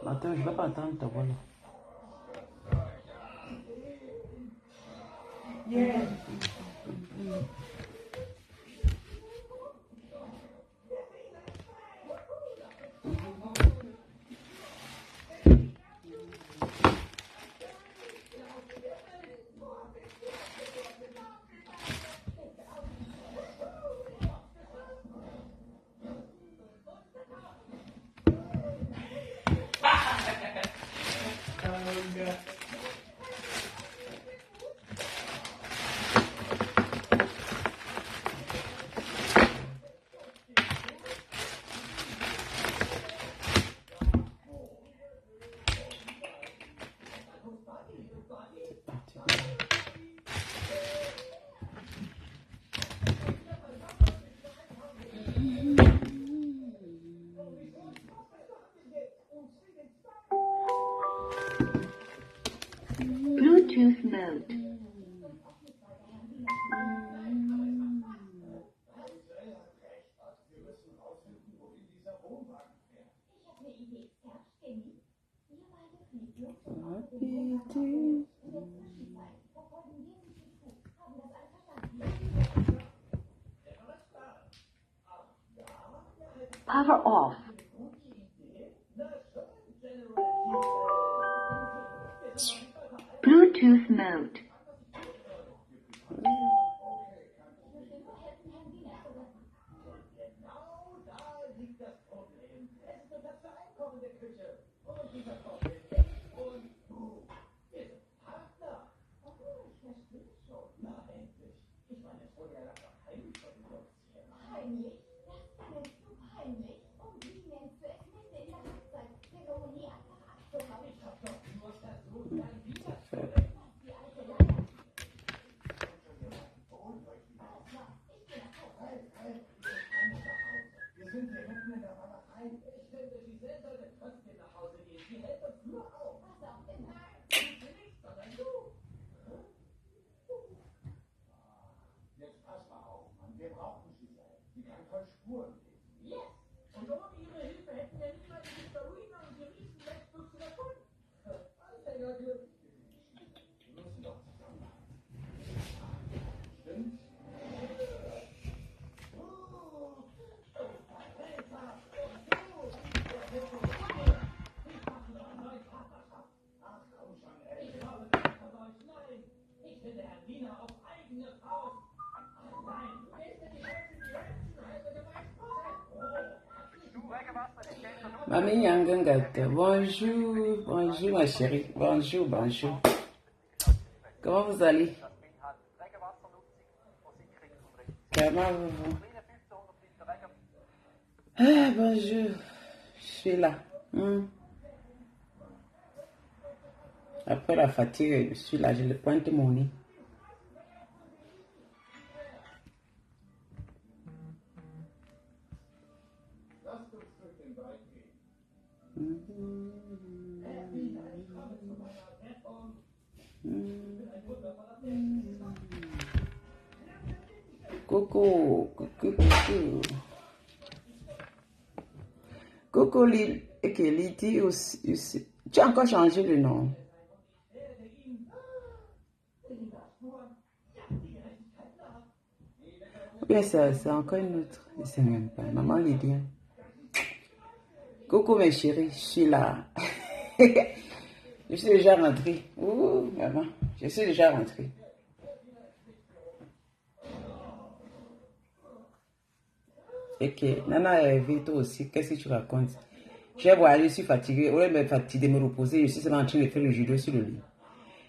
Attends, je ne vais pas entendre ta voix là. Yeah. Bluetooth mode. Power off. Bluetooth mode. Mamie Yangangata, bonjour, bonjour ma chérie, bonjour, bonjour. Comment vous allez? Comment vous? Ah, bonjour, je suis là. Après la fatigue, je suis là, je le pointe mon nez. Coucou, coucou, coucou. Coucou, Liti aussi. Tu as encore changé le nom. Ou bien c'est encore une autre. Je ne sais même pas. Maman Lydia. Coucou mes chéris, je suis là. Je suis déjà rentrée. Ouh, maman, je suis déjà rentrée. Et que Nana est vite aussi, qu'est-ce que tu racontes? Je vais voir, je suis fatiguée. Au lieu de me reposer, je suis seulement en train de faire le judo sur le lit.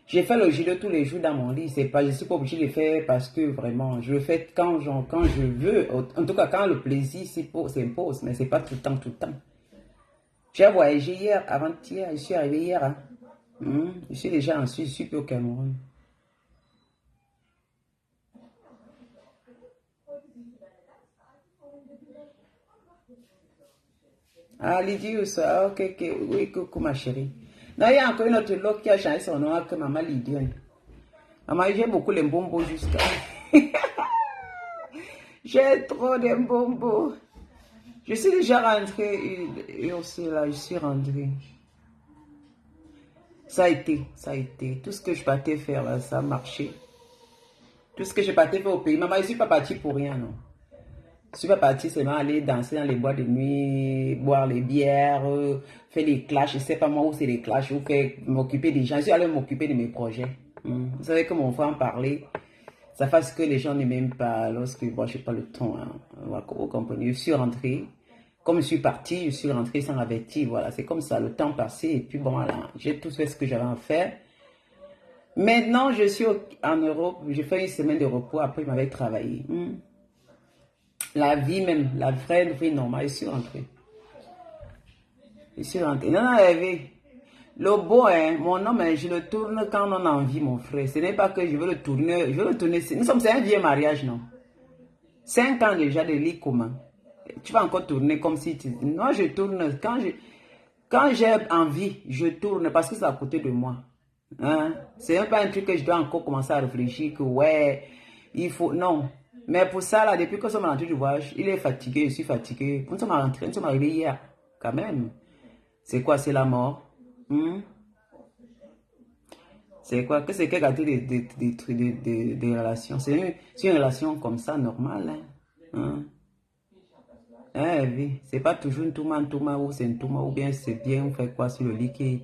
Je fais le judo tous les jours dans mon lit. Je ne suis pas obligée de le faire parce que vraiment, je le fais quand je veux. En tout cas, quand le plaisir s'impose, mais ce n'est pas tout le temps, tout le temps. J'ai voyagé hier, avant-hier, je suis arrivé hier. Hein. Je suis déjà en Suisse, je suis plus au Cameroun. Ah, Lydie, ah, ok, ok, oui, coucou ma chérie. Non, il y a encore une autre loque qui a changé son nom que Maman Lydie. Maman, j'ai beaucoup les bonbons jusqu'à... J'ai trop de bonbons. Je suis déjà rentrée, et aussi là, je suis rentrée. Ça a été. Tout ce que je partais faire là, ça a marché. Tout ce que je partais faire au pays. Maman, je ne suis pas partie pour rien, non. Je ne suis pas partie seulement aller danser dans les boîtes de nuit, boire les bières, faire les clashs. Je ne sais pas moi où c'est les clashs, ou faire m'occuper des gens. Je suis allée m'occuper de mes projets. Vous savez que mon frère en parlait. Ça fait ce que les gens ne m'aiment pas lorsque moi, je n'ai pas le temps. Hein. Vous comprenez? Je suis rentrée. Comme je suis partie, je suis rentrée sans avertir. Voilà, c'est comme ça, le temps passé. Et puis bon, voilà, j'ai tout fait ce que j'avais à faire. Maintenant, je suis en Europe. J'ai fait une semaine de repos. Après, je m'avais travaillé. La vie même, la vraie vie normale, je suis rentrée. Je suis rentrée. Non, non, le beau, hein, mon homme, je le tourne quand on a envie, mon frère. Ce n'est pas que je veux le tourner. Je veux le tourner. Nous sommes, c'est un vieux mariage, non? 5 ans déjà de lit commun. Tu vas encore tourner comme si tu... Moi, je tourne. Quand j'ai envie, je tourne parce que c'est à côté de moi. Hein? C'est même pas un truc que je dois encore commencer à réfléchir que, ouais, il faut... Non. Mais pour ça, là, depuis que nous sommes rentrés du voyage, il est fatigué, je suis fatigué. Nous sommes rentrés, nous sommes arrivés hier, quand même. C'est quoi? C'est la mort. C'est quoi? Que c'est qu'à gâter des relations? C'est une relation comme ça, normale. Hein? Oui. C'est pas toujours un touma, ou c'est un touma, ou bien c'est bien, on fait quoi sur le lit qui...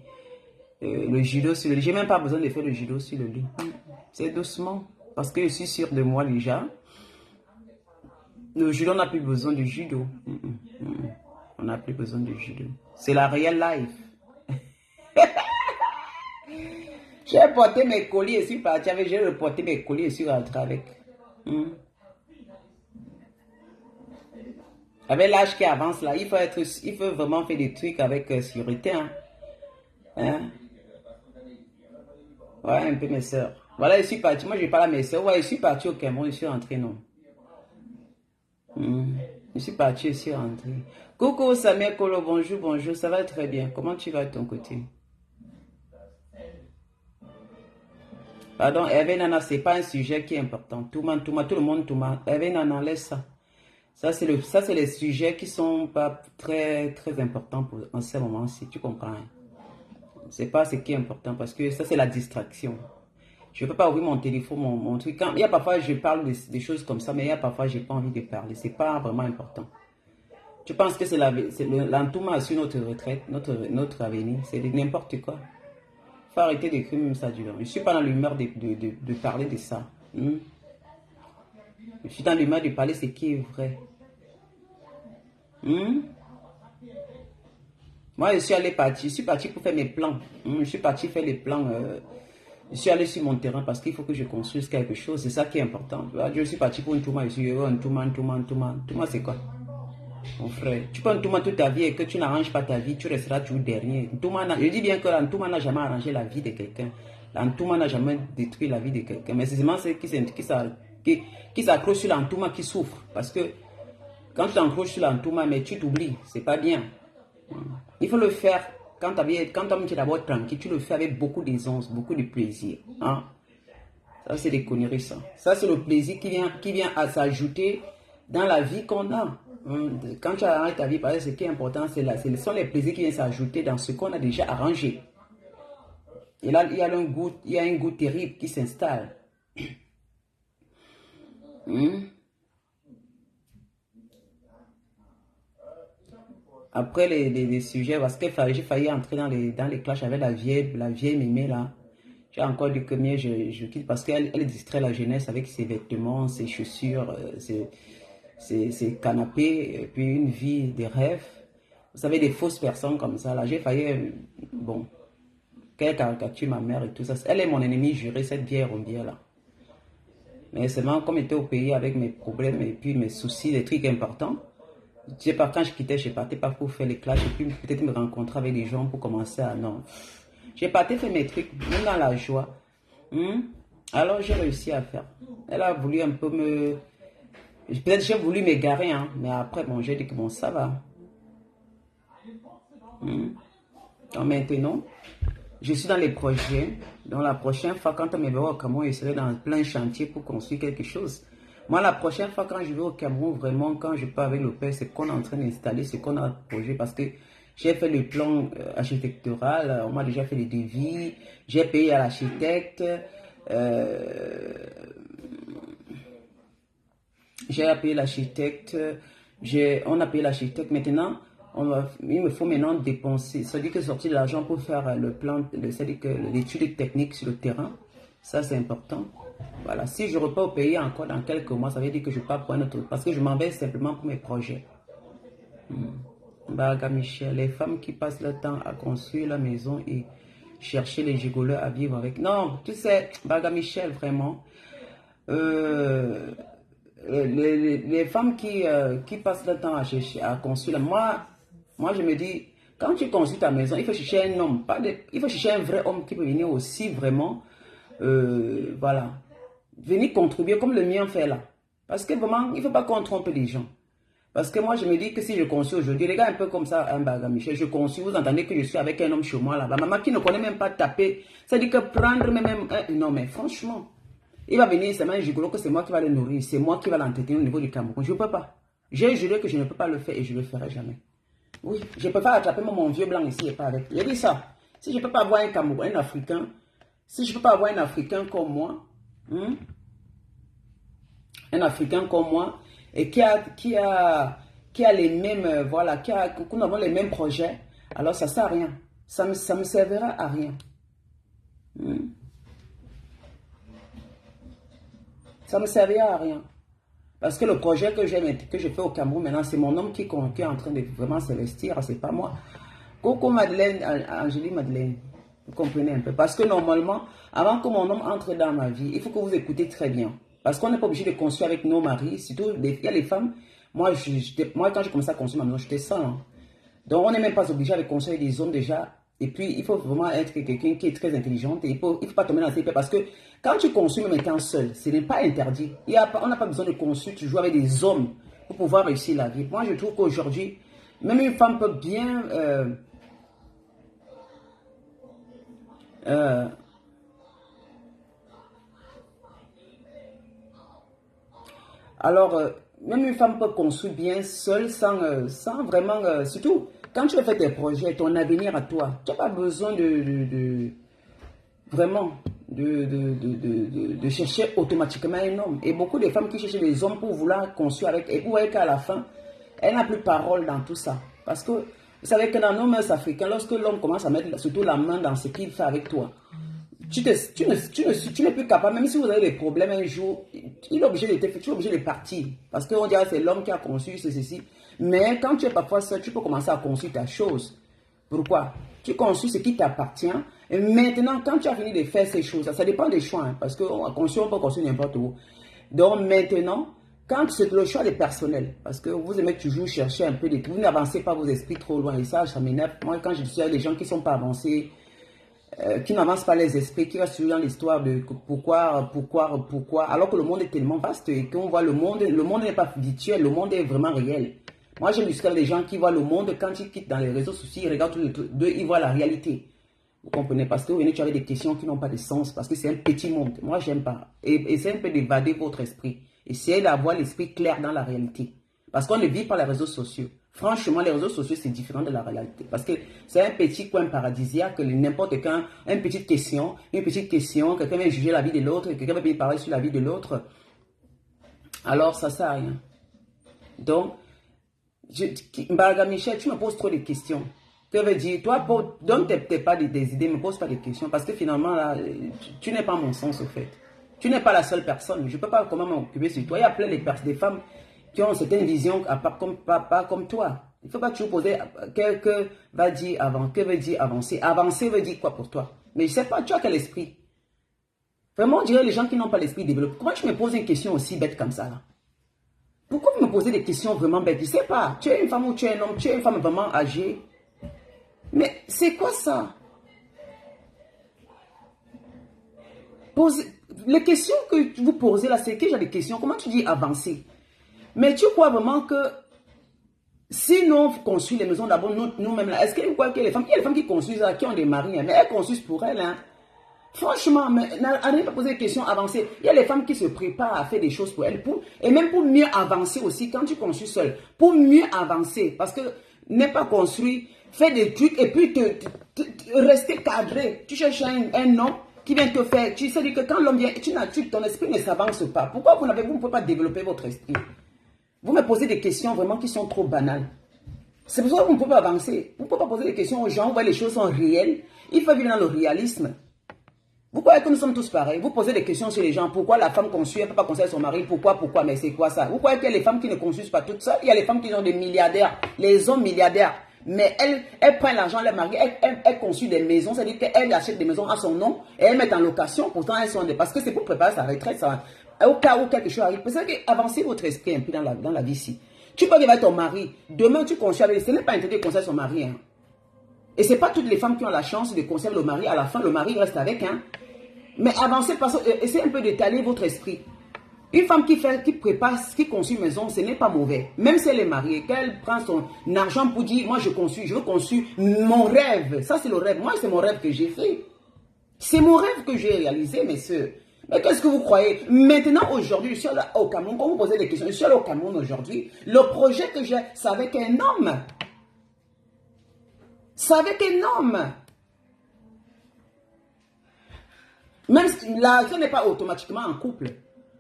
le judo sur le lit. J'ai même pas besoin de faire le judo sur le lit. C'est doucement. Parce que je suis sûre de moi déjà. Le judo, on n'a plus besoin du judo. On n'a plus besoin du judo. C'est la real life. J'ai porté mes colis et suis parti avec. J'ai reporté mes colis et suis rentré avec. Avec l'âge qui avance là, il faut vraiment faire des trucs avec sécurité. Hein? Ouais, un peu mes soeurs. Voilà, je suis parti. Moi, je parle à mes soeurs. Ouais, je suis parti au Cameroun, je suis rentré, non. Je suis parti, je suis rentré. Coucou Samir Kolo, bonjour, bonjour. Ça va très bien. Comment tu vas de ton côté? Pardon, Hervé Nana, c'est pas un sujet qui est important. Tout le monde, Hervé Nana, laisse ça. Ça, c'est les sujets qui sont pas très, très importants en ce moment-ci. Tu comprends? C'est pas ce qui est important parce que ça, c'est la distraction. Je ne peux pas ouvrir mon téléphone, mon truc. Il y a parfois, je parle des choses comme ça, mais il y a parfois, je n'ai pas envie de parler. Ce n'est pas vraiment important. Tu penses que c'est l'entourement sur notre retraite, notre avenir. C'est n'importe quoi. Il faut arrêter d'écrire même ça du long. Je ne suis pas dans l'humeur de parler de ça. Je suis dans l'humeur de parler ce qui est vrai. Moi, je suis parti pour faire mes plans. Je suis parti faire les plans. Je suis allé sur mon terrain parce qu'il faut que je construise quelque chose. C'est ça qui est important. Je suis parti pour un touma. Je suis heureux, un touma. Touma, c'est quoi? Mon frère, tu peux un touma toute ta vie et que tu n'arranges pas ta vie, tu resteras toujours dernier. Je dis bien que l'entouma n'a jamais arrangé la vie de quelqu'un. L'entouma n'a jamais détruit la vie de quelqu'un. Mais c'est seulement ceux qui s'accrochent sur l'entouma qui souffrent. Parce que quand tu t'accroches sur l'entouma, mais tu t'oublies. C'est pas bien. Il faut le faire quand tu es d'abord tranquille. Tu le fais avec beaucoup d'aisance, beaucoup de plaisir. Hein? Ça, c'est des conneries, ça. Ça, c'est le plaisir qui vient à s'ajouter dans la vie qu'on a. Quand tu arranges ta vie, parce que ce qui est important, ce sont les plaisirs qui viennent s'ajouter dans ce qu'on a déjà arrangé. Et là, il y a un goût terrible qui s'installe. Après les sujets, parce que j'ai failli entrer dans les clashs avec la vieille mémé là. J'ai encore dit que mieux je quitte parce qu'elle distrait la jeunesse avec ses vêtements, ses chaussures, ses canapés, et puis une vie de rêve. Vous savez, des fausses personnes comme ça là. J'ai failli, bon, qu'elle caricature ma mère et tout ça. Elle est mon ennemie juré, cette vieille rondière là. Mais seulement comme j'étais au pays avec mes problèmes et puis mes soucis, des trucs importants. Quand je quittais, je partais pas pour faire les classes et puis peut-être me rencontrer avec des gens pour commencer à... Non. J'ai parti faire mes trucs, même dans la joie. Alors j'ai réussi à faire. Elle a voulu un peu me... Peut-être j'ai voulu m'égarer, hein, mais après, bon, j'ai dit que bon, ça va. Donc maintenant, je suis dans les projets. Donc la prochaine fois, quand on me verra au Cameroun, je serai dans plein chantier pour construire quelque chose. Moi, la prochaine fois, quand je vais au Cameroun, vraiment, quand je pars avec le père, c'est qu'on est en train d'installer, c'est qu'on a projet. Parce que j'ai fait le plan architectural, on m'a déjà fait les devis, j'ai payé à l'architecte. J'ai payé l'architecte, on a payé l'architecte. Maintenant, il me faut maintenant dépenser, c'est-à-dire que sortir de l'argent pour faire le plan, c'est-à-dire que l'étude technique sur le terrain, ça c'est important. Voilà, si je repars au pays encore dans quelques mois, ça veut dire que je pars pour un autre, parce que je m'en vais simplement pour mes projets. Baga Michel, les femmes qui passent leur temps à construire la maison et chercher les gigolos à vivre avec. Non, tu sais, Baga Michel, vraiment. Les femmes qui passent le temps à chercher, à construire, moi je me dis, quand tu construis ta maison, il faut chercher un homme, il faut chercher un vrai homme qui peut venir aussi vraiment, voilà, venir contribuer comme le mien fait là. Parce que vraiment, il ne faut pas qu'on trompe les gens. Parce que moi je me dis que si je construis aujourd'hui, les gars un peu comme ça, un Baga Michel, je construis, vous entendez que je suis avec un homme chez moi là, maman qui ne connaît même pas taper, c'est-à-dire que prendre même, non mais franchement. Il va venir, c'est un gigolo que c'est moi qui va le nourrir, c'est moi qui va l'entretenir au niveau du Cameroun. Je ne peux pas. J'ai juré que je ne peux pas le faire et je ne le ferai jamais. Oui, je ne peux pas attraper mon vieux blanc ici et pas avec. J'ai dit ça. Si je ne peux pas avoir un Cameroun, un Africain, si je ne peux pas avoir un Africain comme moi, un Africain comme moi, et qui a les mêmes, voilà, qu'on a les mêmes projets, alors ça ne sert à rien. Ça me servira à rien. Ça ne me servira à rien. Parce que le projet que je fais au Cameroun maintenant, c'est mon homme qui est en train de vraiment s'investir, c'est pas moi. Coco Madeleine, Angélique Madeleine, vous comprenez un peu. Parce que normalement, avant que mon homme entre dans ma vie, il faut que vous écoutez très bien. Parce qu'on n'est pas obligé de construire avec nos maris, surtout il y a les femmes. Moi, quand j'ai commencé à construire ma maison, j'étais seule. Hein. Donc on n'est même pas obligé de construire des hommes déjà. Et puis, il faut vraiment être quelqu'un qui est très intelligent. Il ne faut pas tomber dans ces pieds parce que quand tu construis même étant seul, ce n'est pas interdit. On n'a pas besoin de construire toujours avec des hommes pour pouvoir réussir la vie. Moi, je trouve qu'aujourd'hui, même une femme peut bien... même une femme peut construire bien seule sans vraiment... surtout, quand tu fais tes projets, ton avenir à toi, tu n'as pas besoin vraiment de chercher automatiquement un homme. Et beaucoup de femmes qui cherchent des hommes pour vouloir construire avec... Et vous voyez qu'à la fin, elle n'a plus parole dans tout ça. Parce que vous savez que dans nos mœurs africains, lorsque l'homme commence à mettre surtout la main dans ce qu'il fait avec toi, tu n'es plus capable, même si vous avez des problèmes un jour, tu es obligé de partir. Parce qu'on dirait que c'est l'homme qui a conçu ceci. Mais quand tu es parfois seul, tu peux commencer à construire ta chose. Pourquoi? Tu construis ce qui t'appartient. Et maintenant, quand tu as fini de faire ces choses, ça dépend des choix. Hein, parce qu'on peut construire n'importe où. Donc maintenant, quand c'est le choix des personnels, parce que vous aimez toujours chercher un peu des trucs, vous n'avancez pas vos esprits trop loin. Et ça m'énerve. Moi, quand je suis avec des gens qui ne sont pas avancés, qui n'avancent pas les esprits, qui restent dans l'histoire de pourquoi, alors que le monde est tellement vaste et qu'on voit le monde n'est pas virtuel, le monde est vraiment réel. Moi, j'aime jusqu'à des gens qui voient le monde, quand ils quittent dans les réseaux sociaux, ils regardent tous les trucs, ils voient la réalité. Vous comprenez? Parce que vous venez, tu as des questions qui n'ont pas de sens, parce que c'est un petit monde. Moi, j'aime pas. Et essayez un peu d'évader votre esprit. Essayez d'avoir l'esprit clair dans la réalité. Parce qu'on ne vit pas les réseaux sociaux. Franchement, les réseaux sociaux, c'est différent de la réalité. Parce que c'est un petit coin paradisiaque, n'importe quand, une petite question, quelqu'un vient juger la vie de l'autre, quelqu'un vient parler sur la vie de l'autre. Alors, ça ne sert à rien. Donc, Mbarga Michel, tu me poses trop de questions. Que veut dire, toi, donne pas des idées, ne me pose pas de questions. Parce que finalement, là, tu n'es pas mon sens, au fait. Tu n'es pas la seule personne. Je ne peux pas comment m'occuper sur toi. Il y a plein de femmes qui ont certaines visions pas comme toi. Il ne faut pas toujours poser que va dire avant, que veut dire avancer. Avancer veut dire quoi pour toi? Mais je ne sais pas, tu as quel esprit? Vraiment, on dirait les gens qui n'ont pas l'esprit développé. Comment tu me poses une question aussi bête comme ça là? Pourquoi vous me poser des questions vraiment bêtes. Je ne sais pas, tu es une femme ou tu es un homme, tu es une femme vraiment âgée. Mais c'est quoi ça? Les questions que vous posez là, c'est que j'ai des questions. Comment tu dis avancer? Mais tu crois vraiment que si nous construisons les maisons d'abord nous-mêmes là, est-ce que vous croyez que les femmes, il y a les femmes qui construisent là, qui ont des maris, hein, mais elles construisent pour elles. Hein. Franchement, n'arrêtez pas de poser des questions avancées. Il y a les femmes qui se préparent à faire des choses pour elles. Et même pour mieux avancer aussi, quand tu construis seul, pour mieux avancer. Parce que n'est pas construit, faire des trucs et puis rester cadré. Tu cherches un homme qui vient te faire. Tu sais que quand l'homme vient, ton esprit ne s'avance pas. Pourquoi vous ne pouvez pas développer votre esprit? Vous me posez des questions vraiment qui sont trop banales. C'est pour ça que vous ne pouvez pas avancer. Vous ne pouvez pas poser des questions aux gens où les choses sont réelles. Il faut vivre dans le réalisme. Vous croyez que nous sommes tous pareils? Vous posez des questions sur les gens. Pourquoi la femme construit, elle ne peut pas construire son mari? Pourquoi? Mais c'est quoi ça? Vous croyez qu'il y a les femmes qui ne construisent pas toutes seules? Il y a les femmes qui sont des milliardaires, les hommes milliardaires. Mais elles prennent l'argent, leur mari, elles construisent des maisons. C'est-à-dire qu'elles achètent des maisons à son nom et elles mettent en location. Pourtant, elles sont des... Parce que c'est pour préparer sa retraite. Ça, au cas où quelque chose arrive. C'est ça qu'avancez votre esprit un peu dans la vie ici. Tu peux arriver avec ton mari. Demain, tu construis avec... Ce n'est pas interdit de construire son mari. Hein. Et ce n'est pas toutes les femmes qui ont la chance de construire le mari. À la fin, le mari reste avec. Hein. Mais avancez, essayez un peu d'étaler votre esprit. Une femme qui prépare, qui construit une maison, ce n'est pas mauvais. Même si elle est mariée, qu'elle prend son argent pour dire, moi je veux construire mon rêve. Ça c'est le rêve. Moi c'est mon rêve que j'ai fait. C'est mon rêve que j'ai réalisé, mes soeurs. Mais qu'est-ce que vous croyez? Maintenant, aujourd'hui, je suis allé au Cameroun. Quand vous posez des questions, je suis allé au Cameroun aujourd'hui. Le projet que j'ai, c'est avec un homme. C'est avec un homme. Même si la retraite n'est pas automatiquement en couple.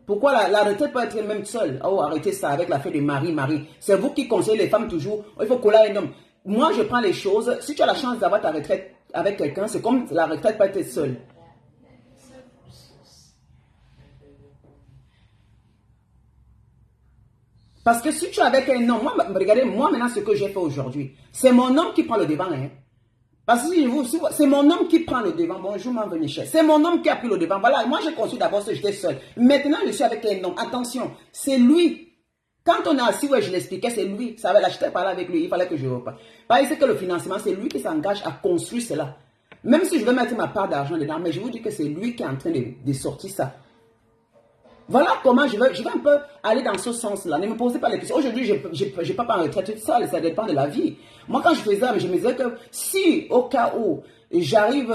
Pourquoi la retraite peut être même seule? Oh, arrêtez ça avec l'affaire de mari. C'est vous qui conseillez les femmes toujours. Il faut coller un homme. Moi, je prends les choses. Si tu as la chance d'avoir ta retraite avec quelqu'un, c'est comme la retraite peut être seule. Parce que si tu es avec un homme, regardez, moi maintenant ce que j'ai fait aujourd'hui, c'est mon homme qui prend le devant. Hein. Parce que c'est mon homme qui prend le devant. Bonjour, Mme Michel. C'est mon homme qui a pris le devant. Voilà, moi j'ai construit d'abord ce j'étais seul. Maintenant, je suis avec un homme. Attention, c'est lui. Quand on est assis, ouais, je l'expliquais, c'est lui. Ça va, là, j'étais parlé avec lui, il fallait que je reparte. Parce que le financement, c'est lui qui s'engage à construire cela. Même si je vais mettre ma part d'argent dedans, mais je vous dis que c'est lui qui est en train de sortir ça. Voilà comment je vais un peu aller dans ce sens-là. Ne me posez pas les questions. Aujourd'hui, je ne peux pas en retraite toute seule. Ça dépend de la vie. Moi, quand je faisais ça, je me disais que si au cas où j'arrive,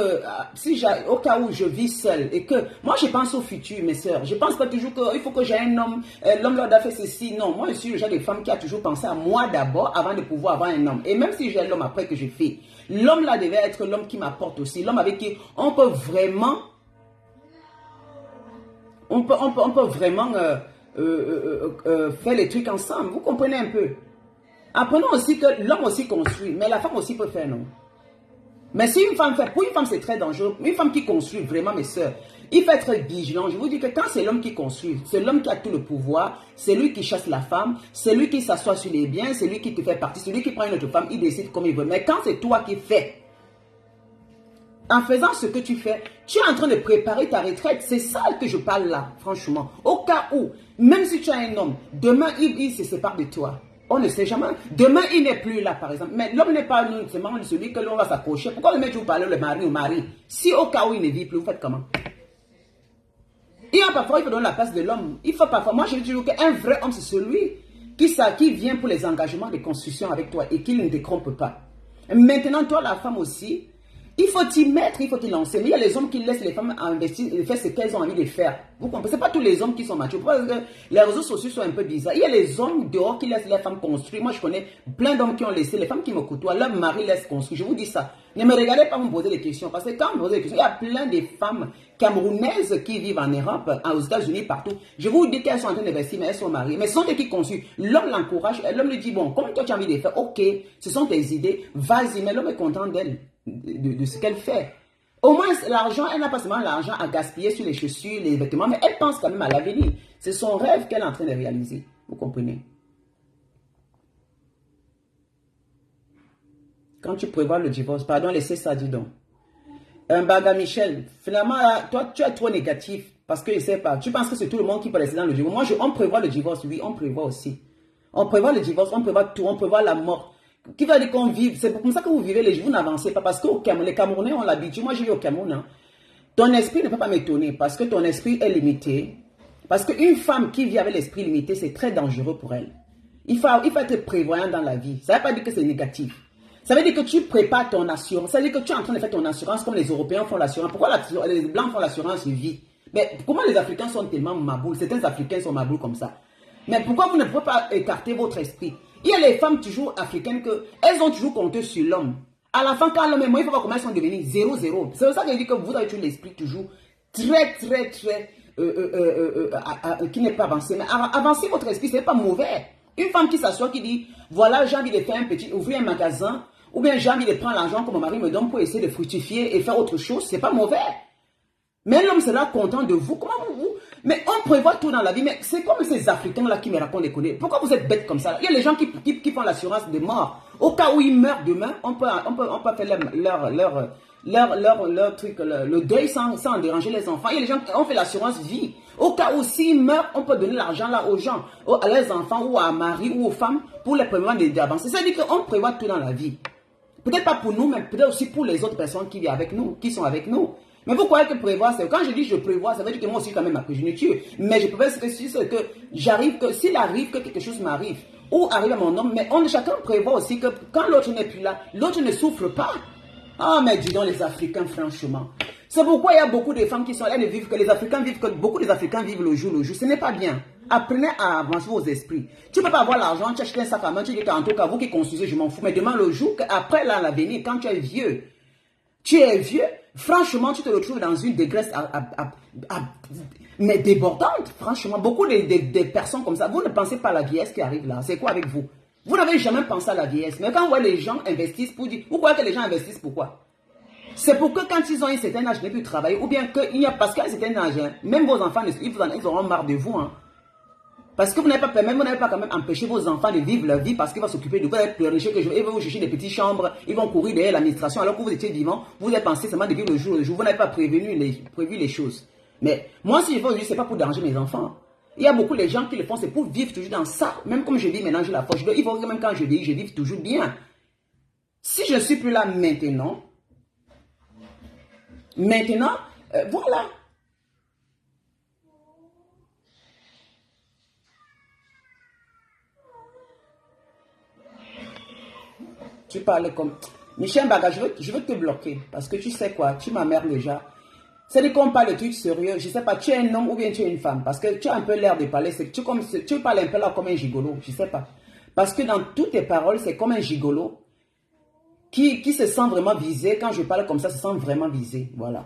au cas où je vis seule et que moi, je pense au futur, mes soeurs. Je ne pense pas toujours qu'il faut que j'ai un homme. L'homme là a fait ceci. Non, moi, je suis le genre de femme qui a toujours pensé à moi d'abord avant de pouvoir avoir un homme. Et même si j'ai l'homme après que j'ai fait, l'homme là devait être l'homme qui m'apporte aussi. L'homme avec qui on peut vraiment... On peut vraiment faire les trucs ensemble. Vous comprenez un peu? Apprenons aussi que l'homme aussi construit, mais la femme aussi peut faire, non? Mais si une femme fait, pour une femme c'est très dangereux. Une femme qui construit, vraiment mes soeurs, il faut être vigilant. Je vous dis que quand c'est l'homme qui construit, c'est l'homme qui a tout le pouvoir, c'est lui qui chasse la femme, c'est lui qui s'assoit sur les biens, c'est lui qui te fait partie, c'est lui qui prend une autre femme, il décide comme il veut. Mais quand c'est toi qui fais, en faisant ce que tu fais, tu es en train de préparer ta retraite. C'est ça que je parle là, franchement. Au cas où, même si tu as un homme, demain il se sépare de toi. On ne sait jamais. Demain, il n'est plus là, par exemple. Mais l'homme n'est pas seulement celui que l'on va s'accrocher. Pourquoi le mec vous parlez le mari au mari? Si au cas où il ne vit plus, vous faites comment? Et parfois, il faut donner la place de l'homme. Il faut parfois, moi je dis toujours qu'un vrai homme, c'est celui qui vient pour les engagements de construction avec toi et qui ne te trompe pas. Maintenant, toi, la femme aussi, il faut t'y mettre, il faut t'y lancer. Mais il y a les hommes qui laissent les femmes investir et faire ce qu'elles ont envie de faire. Vous comprenez? Ce n'est pas tous les hommes qui sont matures. Parce que les réseaux sociaux sont un peu bizarres. Il y a les hommes dehors qui laissent les femmes construire. Moi, je connais plein d'hommes qui ont laissé, les femmes qui me côtoient, leur mari laisse construire. Je vous dis ça. Ne me regardez pas me poser des questions. Parce que quand vous me posez des questions, il y a plein de femmes camerounaises qui vivent en Europe, aux États-Unis, partout. Je vous dis qu'elles sont en train d'investir, mais elles sont mariées. Mais ce sont eux qui construisent. L'homme l'encourage. L'homme lui dit, bon, comme toi tu as envie de faire, ok, ce sont tes idées, vas-y. Mais l'homme est content d'elle. De ce qu'elle fait. Au moins, l'argent, elle n'a pas seulement l'argent à gaspiller sur les chaussures, les vêtements, mais elle pense quand même à l'avenir. C'est son rêve qu'elle est en train de réaliser. Vous comprenez? Quand tu prévois le divorce, pardon, laissez ça, dis donc. Baga Michel, finalement, là, toi, tu es trop négatif parce que je ne sais pas. Tu penses que c'est tout le monde qui peut rester dans le divorce. Moi, on prévoit le divorce, oui, on prévoit aussi. On prévoit le divorce, on prévoit tout, on prévoit la mort. Qui va dire qu'on vive? C'est comme ça que vous vivez, vous n'avancez pas. Parce que les Camerounais ont l'habitude. Moi, je vis au Cameroun. Hein. Ton esprit ne peut pas m'étonner parce que ton esprit est limité. Parce qu'une femme qui vit avec l'esprit limité, c'est très dangereux pour elle. Il faut être prévoyant dans la vie. Ça ne veut pas dire que c'est négatif. Ça veut dire que tu prépares ton assurance. Ça veut dire que tu es en train de faire ton assurance comme les Européens font l'assurance. Pourquoi les Blancs font l'assurance vie? Mais comment les Africains sont tellement maboules? Certains Africains sont maboules comme ça. Mais pourquoi vous ne pouvez pas écarter votre esprit? Il y a les femmes toujours africaines elles ont toujours compté sur l'homme. À la fin, quand l'homme est mort, il faut voir comment elles sont devenues 0-0. C'est pour ça que je dis que vous avez toujours l'esprit toujours très qui n'est pas avancé. Mais avancer votre esprit, ce n'est pas mauvais. Une femme qui s'assoit, qui dit, voilà, j'ai envie de faire ouvrir un magasin, ou bien j'ai envie de prendre l'argent que mon mari me donne pour essayer de fructifier et faire autre chose, ce n'est pas mauvais. Mais l'homme sera content de vous. Comment vous? Mais on prévoit tout dans la vie. Mais c'est comme ces Africains-là qui me racontent des conneries. Pourquoi vous êtes bêtes comme ça? Il y a les gens qui font l'assurance de mort. Au cas où ils meurent demain, on peut faire leur truc, le deuil sans déranger les enfants. Il y a les gens qui ont fait l'assurance vie. Au cas où s'ils meurent, on peut donner l'argent là aux gens, à leurs enfants ou à mari ou aux femmes pour les prévoir d'avancer. C'est-à-dire qu'on prévoit tout dans la vie. Peut-être pas pour nous, mais peut-être aussi pour les autres personnes qui vivent avec nous, qui sont avec nous. Mais vous croyez que prévoir, c'est quand je dis je prévois, ça veut dire que moi aussi quand même ma progéniture. Mais je prévois que s'il arrive que quelque chose m'arrive, ou arrive à mon homme, mais chacun prévoit aussi que quand l'autre n'est plus là, l'autre ne souffre pas. Ah, mais dis donc les Africains, franchement. C'est pourquoi il y a beaucoup de femmes qui sont là, beaucoup des Africains vivent le jour. Ce n'est pas bien. Apprenez à avancer vos esprits. Tu ne peux pas avoir l'argent, tu achètes un sac à main, tu dis qu'en tout cas, vous qui construisez, je m'en fous. Mais demain, le jour, après là, l'avenir, quand tu es vieux, franchement, tu te retrouves dans une dégresse mais débordante, franchement. Beaucoup de personnes comme ça, vous ne pensez pas à la vieillesse qui arrive là. C'est quoi avec vous? Vous n'avez jamais pensé à la vieillesse. Mais quand vous voyez les gens investissent pour dire, vous croyez que les gens investissent pourquoi? C'est pour que quand ils ont un certain âge, ils n'aient plus travailler, ou bien parce qu'à un certain âge, hein, même vos enfants, ils auront marre de vous. Hein. Parce que vous n'avez pas quand même empêché vos enfants de vivre leur vie parce qu'ils vont s'occuper de vous, ils vont vous chercher des petites chambres, ils vont courir derrière l'administration alors que vous étiez vivant, vous avez pensé seulement de vivre le jour, vous n'avez pas prévu les choses. Mais moi, si je veux, ce n'est pas pour déranger mes enfants. Il y a beaucoup de gens qui le font, c'est pour vivre toujours dans ça. Même comme je vis maintenant, j'ai la force. Il faut que même quand je vis, je vive toujours bien. Si je ne suis plus là maintenant, voilà. Tu parles comme... Michel Baga, je veux te bloquer. Parce que tu sais quoi, tu m'emmerdes déjà. C'est-à-dire qu'on parle de trucs sérieux. Je ne sais pas, tu es un homme ou bien tu es une femme. Parce que tu as un peu l'air de parler. Tu parles un peu là comme un gigolo. Je ne sais pas. Parce que dans toutes tes paroles, c'est comme un gigolo qui se sent vraiment visé. Quand je parle comme ça, se sent vraiment visé. Voilà.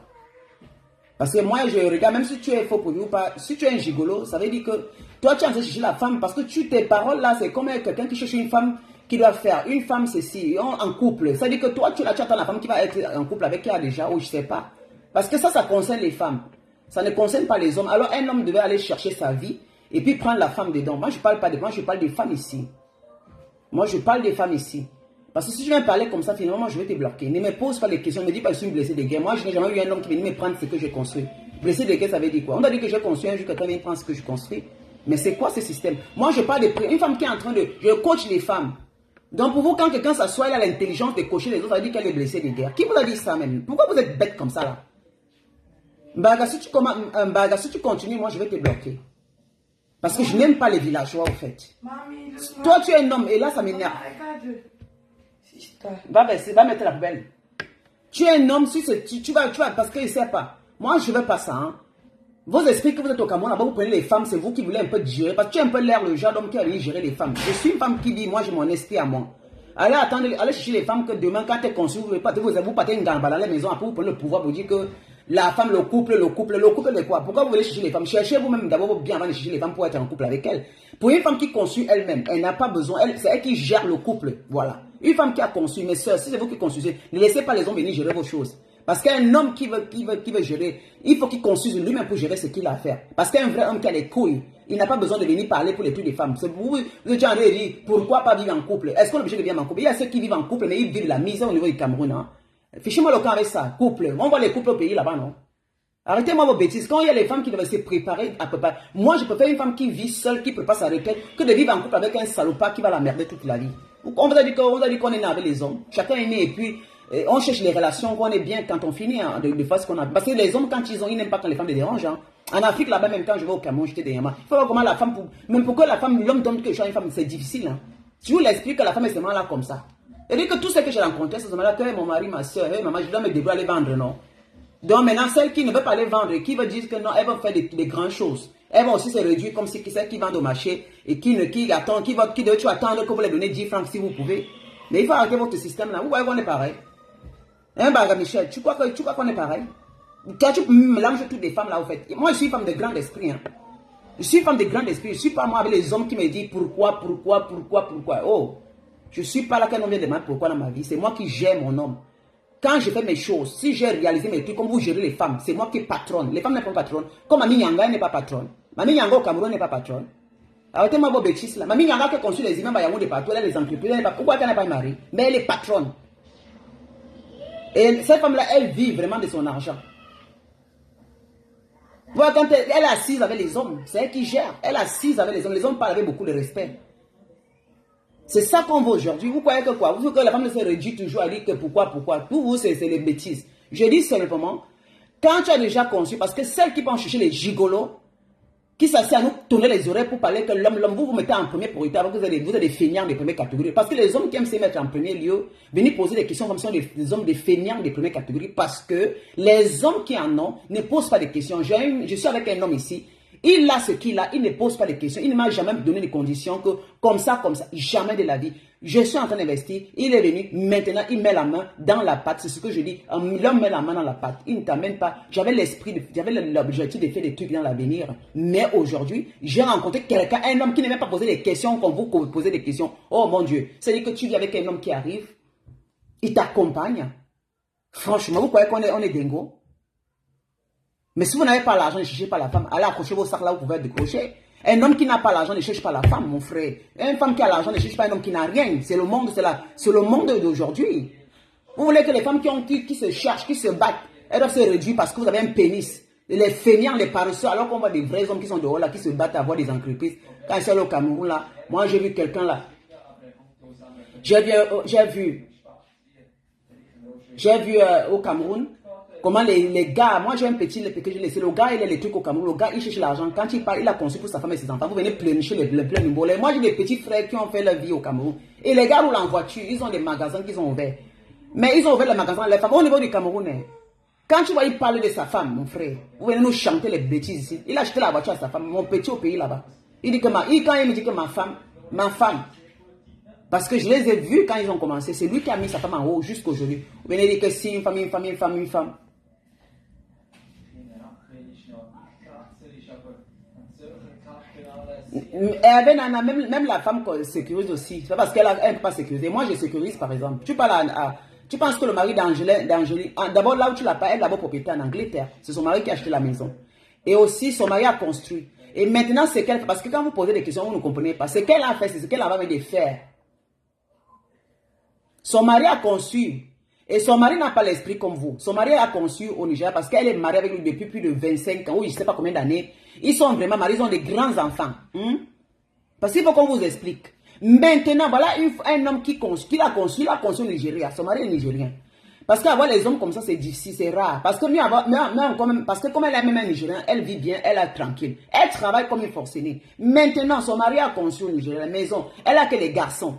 Parce que moi, je regarde, même si tu es faux pour lui ou pas, si tu es un gigolo, ça veut dire que toi, tu es en train de chercher la femme. Parce que tes paroles là, c'est comme quelqu'un qui cherche une femme qui doit faire. Une femme, c'est si, en couple. Ça veut dire que toi, tu attends la femme qui va être en couple avec elle déjà, ou je ne sais pas. Parce que ça concerne les femmes. Ça ne concerne pas les hommes. Alors, un homme devait aller chercher sa vie et puis prendre la femme dedans. Moi, je ne parle pas de moi, je parle des femmes ici. Moi, je parle des femmes ici. Parce que si je viens parler comme ça, finalement, moi, je vais te bloquer. Ne me pose pas les questions. Ne me dis pas que je suis blessé de guerre. Moi, je n'ai jamais eu un homme qui vient me prendre ce que j'ai construit. Blessé de guerre, ça veut dire quoi? On a dit que j'ai construit un jour, quelqu'un vient prendre ce que je construis. Mais c'est quoi ce système? Moi, je parle de une femme qui est en train de... Je coach les femmes. Donc, pour vous, quand quelqu'un s'assoit, elle a l'intelligence de coacher les autres, ça veut dire qu'elle est blessée de guerre. Qui vous a dit ça même? Pourquoi vous êtes bête comme ça là? Mbaga, si tu continues, moi je vais te bloquer. Parce que je n'aime pas les villageois, au fait. Mami, toi, tu es un homme, et là, ça m'énerve. Va mettre la poubelle. Tu es un homme, si tu vas, parce que je ne sais pas. Moi, je ne veux pas ça. Hein. Vos esprits que vous êtes au Cameroun, là-bas, vous prenez les femmes, c'est vous qui voulez un peu gérer. Parce que tu as un peu l'air le genre d'homme qui a envie de gérer les femmes. Je suis une femme qui dit, moi, j'ai mon esprit à moi. Allez chercher les femmes que demain, quand tu es conçu, vous partez une gamba dans la maison, après vous prenez le pouvoir pour dire que la femme, le couple de quoi? Pourquoi vous voulez chercher les femmes? Cherchez vous-même d'abord bien avant de chercher les femmes pour être en couple avec elles. Pour une femme qui conçue elle-même, elle n'a pas besoin, c'est elle qui gère le couple. Voilà. Une femme qui a conçu, mes soeurs, si c'est vous qui construisez, ne laissez pas les hommes venir gérer vos choses. Parce qu'un homme qui veut gérer, il faut qu'il construise lui-même pour gérer ce qu'il a à faire. Parce qu'un vrai homme qui a les couilles, il n'a pas besoin de venir parler pour les trucs des femmes. Vous êtes en train de dire, pourquoi pas vivre en couple? Est-ce qu'on est obligé de vivre en couple? Il y a ceux qui vivent en couple, mais ils vivent la misère au niveau du Cameroun. Hein. Fichez-moi le camp avec ça, couple. On voit les couples au pays là-bas, non? Arrêtez-moi vos bêtises. Quand il y a les femmes qui doivent se préparer à préparer, moi je préfère une femme qui vit seule, qui prépare sa retraite, que de vivre en couple avec un salopard qui va la merder toute la vie. On vous a dit qu'on est né avec les hommes. Chacun est né et puis on cherche les relations, qu'on est bien quand on finit hein, de faire ce qu'on a. Parce que les hommes, quand ils n'aiment pas quand les femmes les dérangent. Hein. En Afrique, là-bas, même quand je vais au Cameroun, j'étais des yamas. Il faut voir comment la femme, même pourquoi la femme, l'homme donne que je sois une femme, c'est difficile. Hein. Je vous l'explique que la femme est seulement là comme ça. C'est-à-dire que tout ce que j'ai rencontré, c'est seulement là que mon mari, ma soeur, maman, je dois me débrouiller à aller vendre, non. Donc maintenant, celle qui ne veut pas les vendre, qui veut dire que non, elles vont faire des grandes choses. Elles vont aussi se réduire comme celles qui vendent au marché et qui doit attendre que vous les donnez 10 francs si vous pouvez. Mais il faut arrêter votre système là. Vous voyez qu'on est pareil. Hein, Baga Michel, tu crois qu'on est pareil? Toi, tu mélanges toutes les femmes là, au fait. Moi, je suis femme de grand esprit. Hein. Je suis femme de grand esprit. Je ne suis pas moi avec les hommes qui me disent pourquoi. Oh, je ne suis pas là quand on vient de demander pourquoi dans ma vie. C'est moi qui gère mon homme. Quand je fais mes choses, si j'ai réalisé mes trucs, comme vous gérez les femmes, c'est moi qui patronne. Les femmes n'est pas patronne. Comme Mami Nyanga n'est pas patronne. Mami Nyanga au Cameroun n'est pas patronne. Arrêtez-moi vos bêtises là. Mami Nyanga qui a conçu les immeubles à Yaoundé partout, elle a les entreprises, elle n'est pas. Pourquoi elle n'est pas mariée? Mais elle est patronne. Et cette femme-là, elle vit vraiment de son argent. Voilà, quand elle est assise avec les hommes, c'est elle qui gère. Elle est assise avec les hommes. Les hommes parlent avec beaucoup de respect. C'est ça qu'on veut aujourd'hui. Vous croyez que quoi? Vous voulez que la femme se réduit toujours à dire que pourquoi? Pour vous, c'est les bêtises. Je dis simplement, quand tu as déjà conçu, parce que celles qui vont chercher les gigolos, qui s'assiedent à nous tourner les oreilles pour parler que l'homme, vous mettez en première priorité, alors que vous êtes des feignants des premières catégories. Parce que les hommes qui aiment se mettre en premier lieu, venir poser des questions comme ça, des hommes des feignants des premières catégories, parce que les hommes qui en ont ne posent pas de questions. Je suis avec un homme ici. Il a ce qu'il a, il ne pose pas de questions, il ne m'a jamais donné de conditions que comme ça, jamais de la vie. Je suis en train d'investir, il est venu, maintenant il met la main dans la pâte, c'est ce que je dis, l'homme met la main dans la pâte, il ne t'amène pas, j'avais l'objectif de faire des trucs dans l'avenir, mais aujourd'hui, j'ai rencontré quelqu'un, un homme qui ne m'a pas posé des questions comme vous posez des questions. Oh mon Dieu, c'est-à-dire que tu vis avec un homme qui arrive, il t'accompagne, franchement, vous croyez qu'on est dingo? Mais si vous n'avez pas l'argent, ne cherchez pas la femme. Allez accrocher vos sacs là où vous pouvez décrocher. Un homme qui n'a pas l'argent ne cherche pas la femme, mon frère. Une femme qui a l'argent ne cherche pas un homme qui n'a rien. C'est le monde, c'est le monde d'aujourd'hui. Vous voulez que les femmes qui se cherchent, qui se battent, elles doivent se réduire parce que vous avez un pénis. Les feignants, les paresseux, alors qu'on voit des vrais hommes qui sont dehors là, qui se battent à avoir des entreprises. Quand je suis allé au Cameroun là, moi j'ai vu quelqu'un là. J'ai vu au Cameroun. Comment les gars, moi j'ai un petit que j'ai laissé, le gars il a les trucs au Cameroun, le gars il cherche l'argent, quand il part, il a conçu pour sa femme et ses enfants, vous venez pleurnicher les pleins de. Moi j'ai des petits frères qui ont fait leur vie au Cameroun, et les gars roulent en voiture, ils ont des magasins qu'ils ont ouverts, mais ils ont ouvert les magasins, les femmes au niveau du Cameroun, quand tu vois il parle de sa femme, mon frère, vous venez nous chanter les bêtises ici, il a acheté la voiture à sa femme, mon petit au pays là-bas, il dit que quand il me dit que ma femme, parce que je les ai vus quand ils ont commencé, c'est lui qui a mis sa femme en haut jusqu'aujourd'hui, vous venez dire que si une femme, même la femme sécurise aussi. C'est parce qu'elle ne peut pas sécuriser. Moi, je sécurise par exemple. Tu penses que le mari d'Angéline, d'abord là où tu l'as pas, elle est d'abord propriétaire en Angleterre. C'est son mari qui a acheté la maison. Et aussi, son mari a construit. Et maintenant, c'est qu'elle, parce que quand vous posez des questions, vous ne comprenez pas. Ce qu'elle a fait, c'est ce qu'elle avait de faire. Son mari a conçu. Et son mari n'a pas l'esprit comme vous. Son mari a conçu au Nigeria parce qu'elle est mariée avec lui depuis plus de 25 ans, ou je ne sais pas combien d'années. Ils sont vraiment mariés, ils ont des grands enfants. Parce qu'il faut qu'on vous explique. Maintenant, voilà un homme qui a conçu au Nigeria. Son mari est nigérien. Parce qu'avoir les hommes comme ça, c'est difficile, c'est rare. Parce que parce que comme elle est même un Nigérien, elle vit bien, elle est tranquille. Elle travaille comme une forcenée. Maintenant, son mari a conçu au Nigeria, la maison. Elle a que les garçons.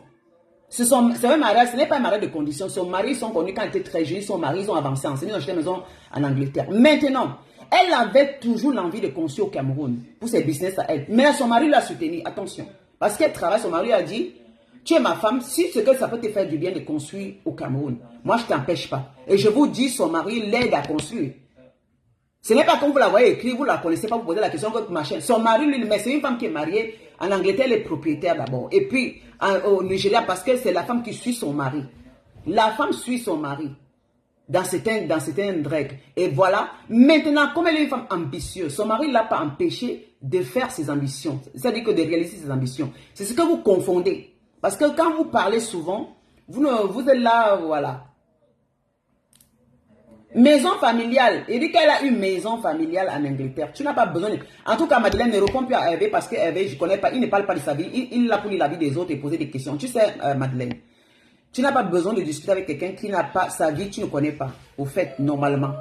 C'est un mariage, ce n'est pas un mariage de condition. Son mari, ils sont connus quand ils étaient très jeunes, son mari, ils ont avancé ensemble, ils ont acheté une maison en Angleterre. Maintenant, elle avait toujours l'envie de construire au Cameroun pour ses business à elle. Mais son mari l'a soutenu, attention. Parce qu'elle travaille, son mari a dit, tu es ma femme, si ce que ça peut te faire du bien de construire au Cameroun, moi je ne t'empêche pas. Et je vous dis, son mari l'aide à construire. Ce n'est pas comme vous la voyez écrire, vous ne la connaissez pas, vous posez la question que machin. Son mari, lui, mais c'est une femme qui est mariée. En Angleterre, elle est propriétaire d'abord. Et puis, au Nigeria, parce que c'est la femme qui suit son mari. La femme suit son mari dans certaines règles. Et voilà. Maintenant, comme elle est une femme ambitieuse, son mari ne l'a pas empêché de faire ses ambitions. C'est-à-dire que de réaliser ses ambitions. C'est ce que vous confondez. Parce que quand vous parlez souvent, vous êtes là, voilà. Maison familiale. Il dit qu'elle a une maison familiale en Angleterre. Tu n'as pas besoin de... En tout cas, Madeleine ne répond plus à Hervé parce que Hervé, je ne connais pas, il ne parle pas de sa vie. Il a pour lire la vie des autres et poser des questions. Tu sais, Madeleine, tu n'as pas besoin de discuter avec quelqu'un qui n'a pas sa vie, tu ne connais pas. Au fait, normalement.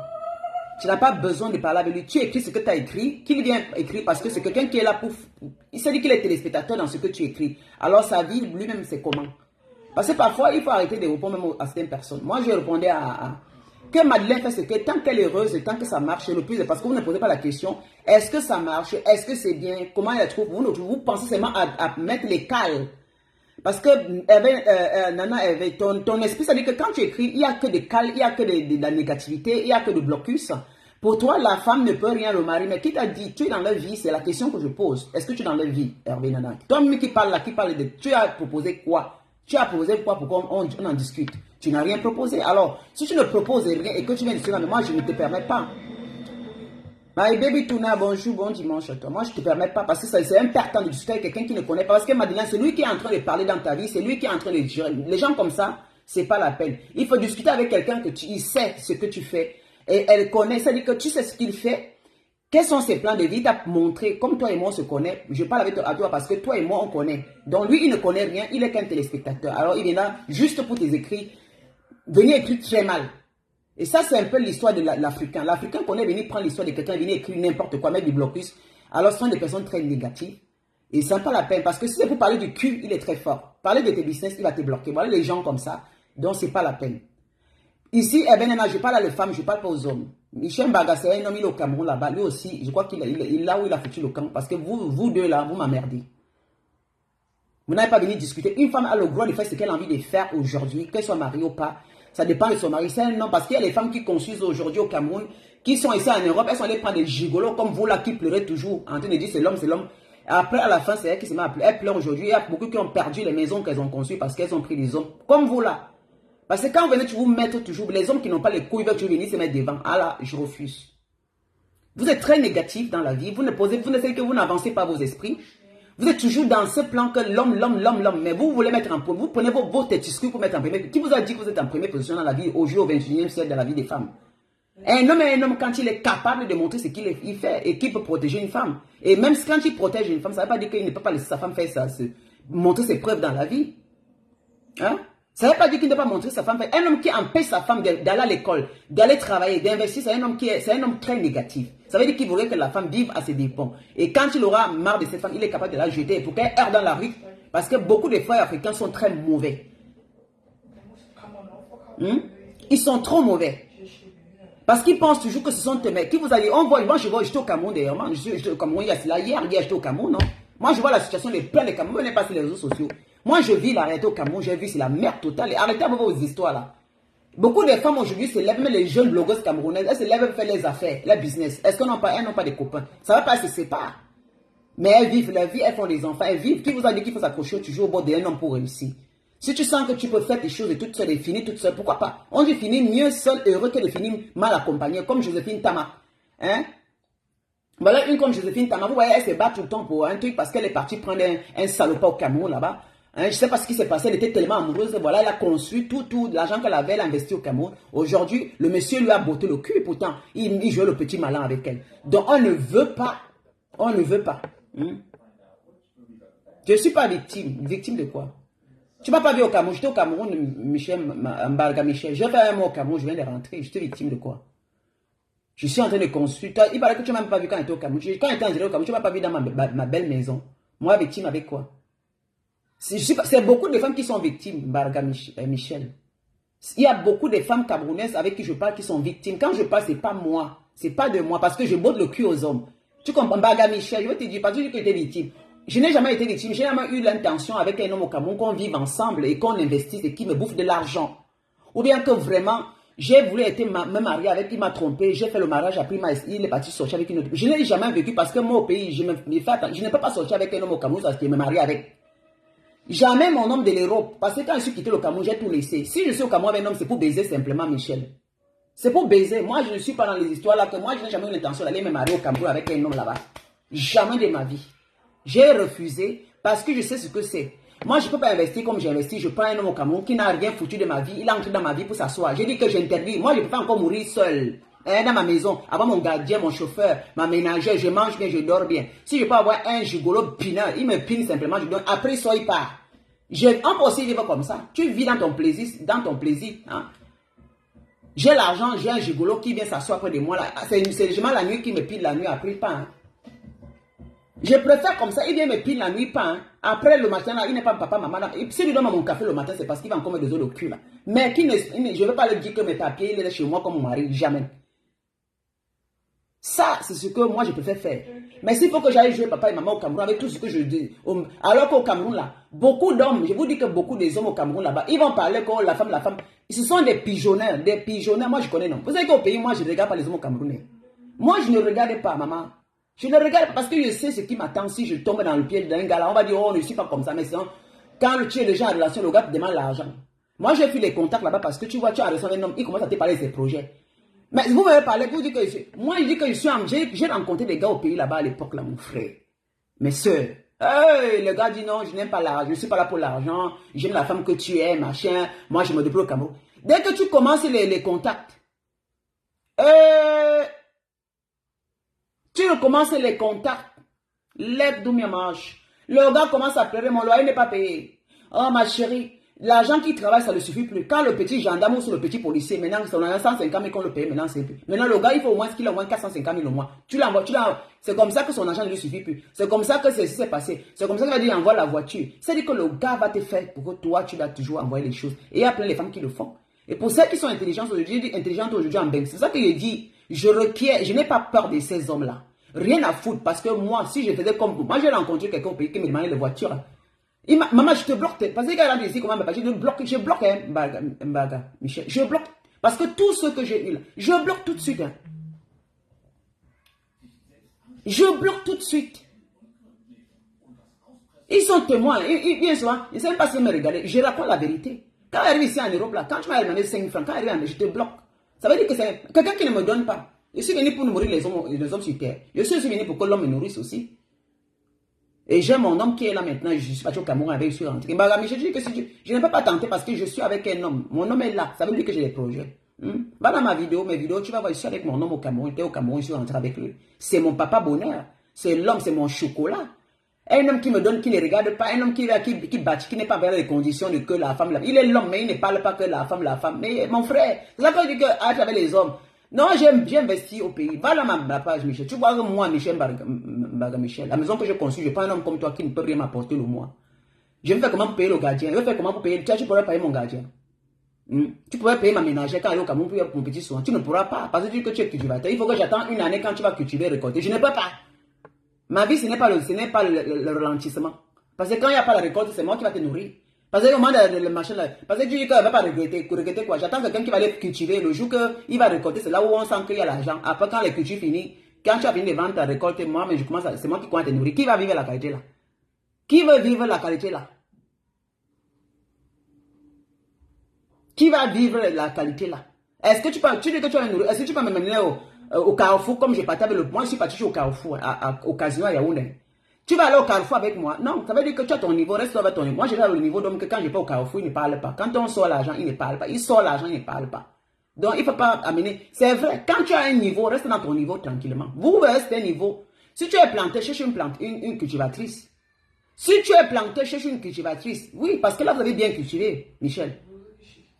Tu n'as pas besoin de parler avec lui. Tu écris ce que tu as écrit, qu'il vient écrire parce que c'est quelqu'un qui est là pour... Il s'est dit qu'il est téléspectateur dans ce que tu écris. Alors sa vie, lui-même, c'est comment? Parce que parfois, il faut arrêter de répondre même à certaines personnes. Moi, je répondais que Madeleine fait ce que tant qu'elle est heureuse et tant que ça marche, le plus, parce que vous ne posez pas la question, est-ce que ça marche, est-ce que c'est bien, comment elle la trouve, vous pensez seulement à mettre les cales. Parce que, Nana, ton esprit, ça dit que quand tu écris, il n'y a que des cales, il n'y a que de la négativité, il n'y a que de blocus. Pour toi, la femme ne peut rien, le mari, mais qui t'a dit, tu es dans leur vie, c'est la question que je pose. Est-ce que tu es dans leur vie, Hervé Nana? Toi-même qui parle là, qui parle de, tu as proposé quoi? Tu as proposé quoi pour qu'on en discute? Tu n'as rien proposé. Alors, si tu ne proposes rien et que tu viens discuter, mais moi, je ne te permets pas. My baby Tuna, bonjour, bon dimanche à toi. Moi, je ne te permets pas parce que c'est important de discuter avec quelqu'un qui ne connaît pas. Parce que Madeleine, c'est lui qui est en train de parler dans ta vie, c'est lui qui est en train de dire. Les gens comme ça, c'est pas la peine. Il faut discuter avec quelqu'un que il sait ce que tu fais. Et elle connaît, c'est-à-dire que tu sais ce qu'il fait. Quels sont ses plans de vie? Il t'a montré, comme toi et moi on se connaît, je parle avec toi parce que toi et moi on connaît. Donc lui, il ne connaît rien, il est qu'un téléspectateur. Alors il vient là juste pour tes écrits, venir écrire très mal. Et ça, c'est un peu l'histoire de l'Africain. L'Africain connaît venir prendre l'histoire de quelqu'un, venir écrire n'importe quoi, mettre du blocus. Alors ce sont des personnes très négatives. Et ça n'a pas la peine, parce que si c'est pour parler du cul, il est très fort. Parler de tes business, il va te bloquer. Voilà les gens comme ça. Donc c'est pas la peine. Ici, je parle à les femmes, je ne parle pas aux hommes. Michel Mbaga, c'est un homme, il est au Cameroun là-bas. Lui aussi, je crois qu'il est là où il a foutu le camp. Parce que vous deux là, vous m'emmerdez. Vous n'avez pas venu discuter. Une femme a le droit de faire ce qu'elle a envie de faire aujourd'hui, qu'elle soit mariée ou pas. Ça dépend de son mari. C'est un homme, parce qu'il y a les femmes qui construisent aujourd'hui au Cameroun, qui sont ici en Europe, elles sont allées prendre des gigolos comme vous là, qui pleurez toujours, en train de dire c'est l'homme, c'est l'homme. Après, à la fin, c'est elle qui se met à pleurer. Elle pleure aujourd'hui. Il y a beaucoup qui ont perdu les maisons qu'elles ont construites parce qu'elles ont pris des hommes comme vous là. Parce que quand vous venez vous mettre toujours, les hommes qui n'ont pas les couilles veulent toujours venir se mettre devant. Ah là, je refuse. Vous êtes très négatif dans la vie. Vous ne savez que vous n'avancez pas vos esprits. Vous êtes toujours dans ce plan que l'homme. Mais vous voulez mettre en premier. Vous prenez vos tétiscues pour mettre en premier. Qui vous a dit que vous êtes en première position dans la vie aujourd'hui au 21e siècle de la vie des femmes? Un homme est un homme quand il est capable de montrer ce qu'il fait et qu'il peut protéger une femme. Et même quand il protège une femme, ça ne veut pas dire qu'il ne peut pas laisser sa femme faire ça, montrer ses preuves dans la vie. Hein? Ça ne veut pas dire qu'il ne doit pas montrer sa femme. Un homme qui empêche sa femme d'aller à l'école, d'aller travailler, d'investir, c'est un homme très négatif. Ça veut dire qu'il voudrait que la femme vive à ses dépens. Et quand il aura marre de cette femme, il est capable de la jeter pour qu'elle erre dans la rue. Parce que beaucoup de frères africains sont très mauvais. Ils sont trop mauvais. Parce qu'ils pensent toujours que ce sont tes mecs. Qui vous a dit, moi j'étais au Cameroun d'ailleurs. J'étais au Cameroun hier j'étais au Cameroun, non? Moi je vois la situation de plein de Cameroun. Vous n'êtes pas sur les réseaux sociaux. Moi, je vis la réalité au Cameroun, j'ai vu, c'est la merde totale. Et arrêtez avec vos histoires là. Beaucoup de femmes aujourd'hui se lèvent, même les jeunes blogueuses camerounaises, elles se lèvent et font les affaires, les business. Est-ce qu'elles n'ont pas des copains? Ça va pas, elles se séparent. Mais elles vivent leur vie, elles font des enfants, elles vivent. Qui vous a dit qu'il faut s'accrocher toujours au bord d'un homme pour réussir? Si tu sens que tu peux faire des choses et toute seule et finir toute seule, pourquoi pas? On dit finir mieux seul, heureux que de finir mal accompagné, comme Joséphine Tama. Hein? Voilà une comme Joséphine Tama, vous voyez, elle se bat tout le temps pour un truc parce qu'elle est partie prendre un salopard au Cameroun là-bas. Hein, je ne sais pas ce qui s'est passé, elle était tellement amoureuse, voilà, elle a construit tout l'argent qu'elle avait, elle a investi au Cameroun. Aujourd'hui, le monsieur lui a botté le cul, pourtant, il jouait le petit malin avec elle. Donc, on ne veut pas. Je ne suis pas victime. Victime de quoi? Tu ne m'as pas vu au Cameroun, j'étais au Cameroun, Michel Mbarga Michel. Je vais faire un mois au Cameroun, je viens de rentrer, j'étais victime de quoi? Je suis en train de construire. Il paraît que tu ne m'as même pas vu quand j'étais au Cameroun. Quand j'étais en au Cameroun, tu ne m'as pas vu dans ma belle maison. Moi, victime avec quoi? C'est beaucoup de femmes qui sont victimes, Mbarga Michel. Il y a beaucoup de femmes camerounaises avec qui je parle qui sont victimes. Quand je parle, ce n'est pas moi. Ce n'est pas de moi parce que je botte le cul aux hommes. Tu comprends, Mbarga Michel, je vais te dire, parce que tu étais victime. Je n'ai jamais été victime. J'ai jamais eu l'intention avec un homme au Cameroun qu'on vive ensemble et qu'on investisse et qui me bouffe de l'argent. Ou bien que vraiment, j'ai voulu être me marier avec, il m'a trompé, j'ai fait le mariage, après il est parti sortir avec une autre. Je n'ai jamais vécu parce que moi au pays, je ne peux pas sortir avec un homme au Cameroun parce qu'il me marie avec. Jamais mon homme de l'Europe, parce que quand je suis quitté le Cameroun, j'ai tout laissé. Si je suis au Cameroun avec un homme, c'est pour baiser simplement, Michel. C'est pour baiser. Moi, je ne suis pas dans les histoires là, que moi, je n'ai jamais eu l'intention d'aller me marier au Cameroun avec un homme là-bas. Jamais de ma vie. J'ai refusé parce que je sais ce que c'est. Moi, je ne peux pas investir comme j'ai investi. Je prends un homme au Cameroun qui n'a rien foutu de ma vie. Il est entré dans ma vie pour s'asseoir. J'ai dit que j'interdis. Moi, je ne peux pas encore mourir seul. Dans ma maison, avoir mon gardien, mon chauffeur, ma ménagère, je mange bien, je dors bien. Si je peux avoir un gigolo pineur, il me pine simplement, je donne. Après, soit il part. On peut aussi vivre comme ça. Tu vis dans ton plaisir, hein. J'ai l'argent, j'ai un gigolo qui vient s'asseoir près de moi. C'est légèrement la nuit qui me pile la nuit, après il part. Hein. Je préfère comme ça, il vient me pile la nuit, pas. Hein. Après le matin, là, il n'est pas papa, maman. Là. Et si je lui donne mon café le matin, c'est parce qu'il va encore me donner le cul. Là. Mais je ne veux pas lui dire que mes papiers, il est chez moi comme mon mari, jamais. Ça, c'est ce que moi, je préfère faire. Mais s'il faut que j'aille jouer papa et maman au Cameroun avec tout ce que je dis, alors qu'au Cameroun, là, beaucoup d'hommes, je vous dis que beaucoup des hommes au Cameroun, là-bas, ils vont parler que la femme, ce sont des pigeonneurs, moi, je connais, non. Vous savez qu'au pays, moi, je ne regarde pas les hommes au Cameroun. Moi, je ne regarde pas, maman. Je ne regarde pas parce que je sais ce qui m'attend si je tombe dans le piège d'un gars là. On va dire, oh, ne suis pas comme ça, mais sinon, quand tu es déjà en relation, le gars te demande l'argent. Moi, j'ai fait les contacts là-bas parce que tu vois, tu as reçu un homme, il commence à te parler de ses projets. Mais vous m'avez parlé, vous dites que moi, je dis que j'ai rencontré des gars au pays là-bas à l'époque, là, mon frère. Mes soeurs. Hey, le gars dit non, je n'aime pas l'argent, je ne suis pas là pour l'argent, j'aime la femme que tu es, machin, moi je me débrouille au Cameroun. Dès que tu commences les contacts, tu recommences les contacts, l'aide d'où marche. Le gars commence à pleurer, mon loyer n'est pas payé. Oh ma chérie, l'argent qui travaille, ça ne suffit plus. Quand le petit gendarme ou le petit policier, maintenant, on a 150 000 qu'on le paye, maintenant c'est plus. Maintenant, le gars, il faut au moins qu'il ait au moins 450 000 au mois. Tu l'envoies, c'est comme ça que son argent ne lui suffit plus. C'est comme ça que ceci s'est passé. C'est comme ça qu'il va dire, envoie la voiture. C'est-à-dire que le gars va te faire pour que toi, tu vas toujours envoyer les choses. Et il y a plein de femmes qui le font. Et pour celles qui sont intelligentes aujourd'hui, en bain, c'est ça que je dis, je n'ai pas peur de ces hommes-là. Rien à foutre, parce que moi, si je faisais comme vous, moi j'ai rencontré quelqu'un au pays qui me demandait les voitures. Maman, je te bloque. Parce que quand elle a dit comment je bloque, hein, Mbaga, Michel. Je bloque. Parce que tout ce que j'ai eu là, je bloque tout de suite. Hein. Je bloque tout de suite. Ils sont témoins. Bien souvent, ils ne savent pas si me regarder. Je raconte la vérité. Quand elle arrive ici en Europe, là, quand tu m'as demandé 5 francs, quand elle arrive, je te bloque. Ça veut dire que c'est quelqu'un qui ne me donne pas. Je suis venu pour nourrir les hommes sur terre. Je suis aussi venu pour que l'homme me nourrisse aussi. Et j'ai mon homme qui est là maintenant. Je suis parti au Cameroun avec, je suis rentré. Je dis que je ne peux pas tenter parce que je suis avec un homme. Mon homme est là. Ça veut dire que j'ai des projets. Va dans mes vidéos, tu vas voir, je suis avec mon homme au Cameroun. J'étais au Cameroun, je suis rentré avec lui. C'est mon papa bonheur. C'est l'homme, c'est mon chocolat. Un homme qui me donne, qui ne regarde pas, un homme qui bâtit, qui n'est pas vers les conditions de que la femme. Il est l'homme, mais il ne parle pas que la femme. Mais mon frère, c'est ça que je dis que à travers les hommes. Non, j'ai investi au pays. Va dans ma page, Michel. Tu vois que moi, Michel, Michel, la maison que je construis, je prends un homme comme toi qui ne peut rien m'apporter le mois. Je vais faire comment pour payer le gardien. Je vais faire comment pour payer. Tu pourrais payer mon gardien. Tu pourrais payer ma ménagère quand elle est au Cameroun pour mon petit soin. Tu ne pourras pas. Parce que tu dis que tu es cultivateur. Il faut que j'attende une année quand tu vas cultiver et récolter. Je ne peux pas. Ma vie, ce n'est pas le ralentissement. Parce que quand il n'y a pas la récolte, c'est moi qui va te nourrir. Parce que au moment de le machin là, parce que tu dis qu'il ne va pas regretter quoi. J'attends quelqu'un qui va aller cultiver. Le jour qu'il va récolter, c'est là où on sent qu'il y a l'argent. Après, quand les cultures finissent, quand tu as fini de vendre ta récolte, moi, mais je commence c'est moi qui commence à te nourrir. Qui va vivre la qualité là? Qui veut vivre la qualité là? Qui va vivre la qualité là? Est-ce que tu dis que tu vas me nourrir? Est-ce que tu peux me mener au Carrefour comme je partais avec le. Moi, je suis parti au Carrefour, au casino à Yaoundé. Tu vas aller au Carrefour avec moi. Non, ça veut dire que tu as ton niveau, reste avec ton niveau. Moi, j'ai le niveau d'homme que quand je vais au Carrefour, il ne parle pas. Quand on sort l'argent, il ne parle pas. Il sort l'argent, il ne parle pas. Donc, il ne faut pas amener. C'est vrai, quand tu as un niveau, reste dans ton niveau tranquillement. Vous restez un niveau. Si tu es planté, cherche une cultivatrice. Si tu es planté, cherche une cultivatrice. Oui, parce que là, vous avez bien cultivé, Michel.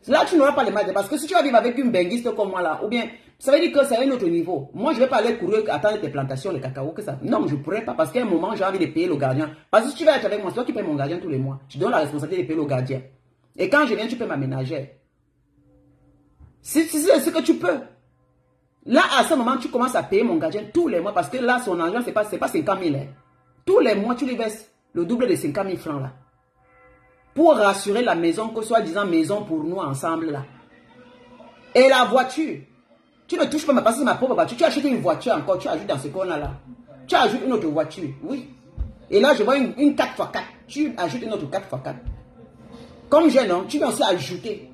Là, tu n'auras pas les matchs. Parce que si tu vas vivre avec une benguiste comme moi là, ou bien, ça veut dire que c'est un autre niveau. Moi, je ne vais pas aller courir, attendre tes plantations, le cacao, que ça. Non, je ne pourrais pas parce qu'à un moment, j'ai envie de payer le gardien. Parce que si tu vas être avec moi, c'est toi qui payes mon gardien tous les mois. Je donne la responsabilité de payer le gardien. Et quand je viens, tu payes ma ménagère. C'est ce que tu peux. Là, à ce moment, tu commences à payer mon gardien tous les mois parce que là, son argent, ce n'est pas 50 000. Hein. Tous les mois, tu lui verses le double de 50 000 francs là. Pour rassurer la maison, que soi-disant maison pour nous ensemble là. Et la voiture, tu ne touches pas parce que c'est ma propre voiture. Tu achètes une voiture encore, tu ajoutes dans ce qu'on a là. Tu ajoutes une autre voiture, oui. Et là, je vois une 4x4. Tu ajoutes une autre 4x4. Comme j'ai non, tu viens aussi ajouter.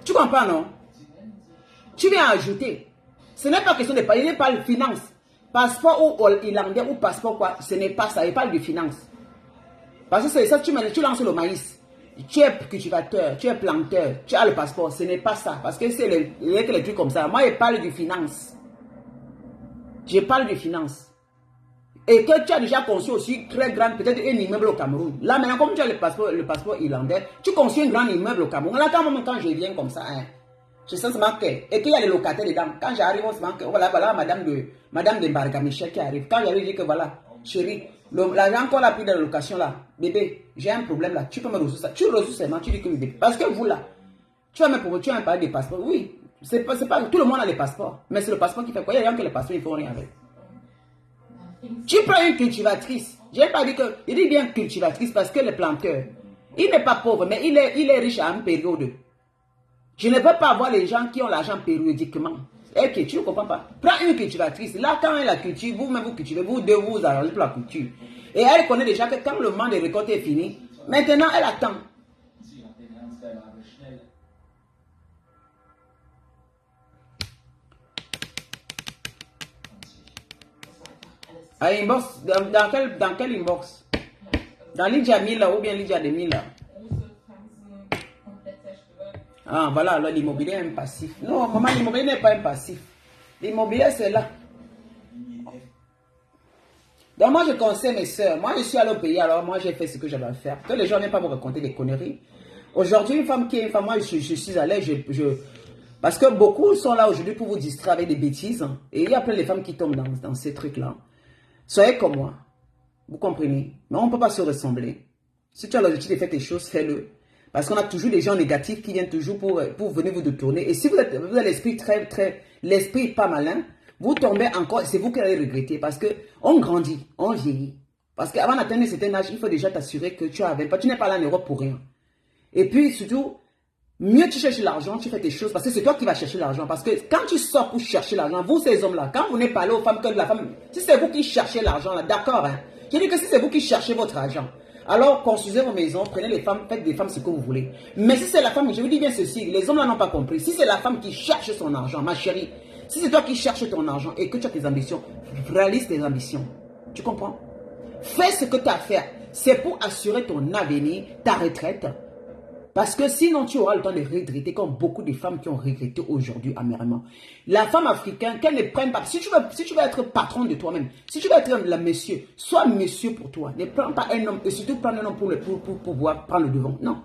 Tu comprends non? Tu viens ajouter. Ce n'est pas question de payer, il n'est pas de finance. Passeport ou irlandais ou passeport quoi, ce n'est pas ça. Il parle de finance. Parce que c'est ça, tu lances le maïs. Tu es cultivateur, tu es planteur, tu as le passeport. Ce n'est pas ça. Parce que c'est les trucs comme ça. Moi, je parle de finance. Je parle de finance. Et que tu as déjà conçu aussi très grand, peut-être un immeuble au Cameroun. Là, maintenant, comme tu as le passeport irlandais, tu conçus un grand immeuble au Cameroun. Là, quand je viens comme ça, hein, je sens seulement que, et qu'il y a des locataires dedans. Quand j'arrive, on se manque, voilà, madame de Mbarga Michel qui arrive. Quand j'arrive, je dis que voilà, chérie, l'argent qu'on a pris de la location là, bébé, j'ai un problème là, tu peux me ressourcer ça. Tu ressources seulement, tu dis que bébé. Parce que vous là, tu vas me parler des passeports. Oui, c'est pas, tout le monde a les passeports. Mais c'est le passeport qui fait quoi? Il y a des gens qui les passeports, ils font rien avec. Tu prends une cultivatrice. Je n'ai pas dit que. Il dit bien cultivatrice parce que le planteur, il n'est pas pauvre, mais il est riche à une période. Je ne veux pas avoir les gens qui ont l'argent périodiquement. Ok, tu ne comprends pas. Prends une cultivatrice. Là, quand elle la cultive, vous-même vous cultivez, vous deux vous arrangez pour la culture. Et elle connaît déjà que quand le moment de récolte est fini, maintenant elle attend. À inbox, dans quel inbox? Dans Lydia 1000 ou bien Lydia 2000 là? Ah voilà, alors l'immobilier est un passif. Non, maman, l'immobilier n'est pas un passif. L'immobilier c'est là. Donc moi je conseille mes soeurs. Moi je suis allé au pays, alors moi j'ai fait ce que j'avais à faire. Que les gens n'aiment pas me raconter des conneries. Aujourd'hui, une femme qui est une femme, moi je suis allé, parce que beaucoup sont là aujourd'hui pour vous distraire avec des bêtises. Et il y a plein de femmes qui tombent dans ces trucs-là. Soyez comme moi. Vous comprenez? Mais on ne peut pas se ressembler. Si tu as l'objectif de faire quelque chose, fais-le. Parce qu'on a toujours des gens négatifs qui viennent toujours pour venir vous détourner. Et si vous avez l'esprit l'esprit pas malin, vous tombez encore, c'est vous qui allez regretter. Parce qu'on grandit, on vieillit. Parce qu'avant d'atteindre un certain âge, il faut déjà t'assurer que tu n'es pas là en Europe pour rien. Et puis surtout, mieux tu cherches l'argent, tu fais tes choses. Parce que c'est toi qui vas chercher l'argent. Parce que quand tu sors pour chercher l'argent, vous ces hommes-là, quand vous n'êtes pas allé aux femmes que la femme, si c'est vous qui cherchez l'argent, là, d'accord, hein. Je dis que si c'est vous qui cherchez votre argent, alors construisez vos maisons, prenez les femmes, faites des femmes ce que vous voulez. Mais si c'est la femme, je vous dis bien ceci, les hommes là n'ont pas compris. Si c'est la femme qui cherche son argent, ma chérie, si c'est toi qui cherches ton argent et que tu as tes ambitions, réalise tes ambitions. Tu comprends? Fais ce que tu as à faire. C'est pour assurer ton avenir, ta retraite. Parce que sinon, tu auras le temps de regretter comme beaucoup de femmes qui ont regretté aujourd'hui amèrement. La femme africaine, qu'elle ne prenne pas. Si tu veux être patron de toi-même, si tu veux être le monsieur, sois monsieur pour toi. Ne prends pas un homme, et surtout prendre un homme pour pouvoir prendre le devant. Non.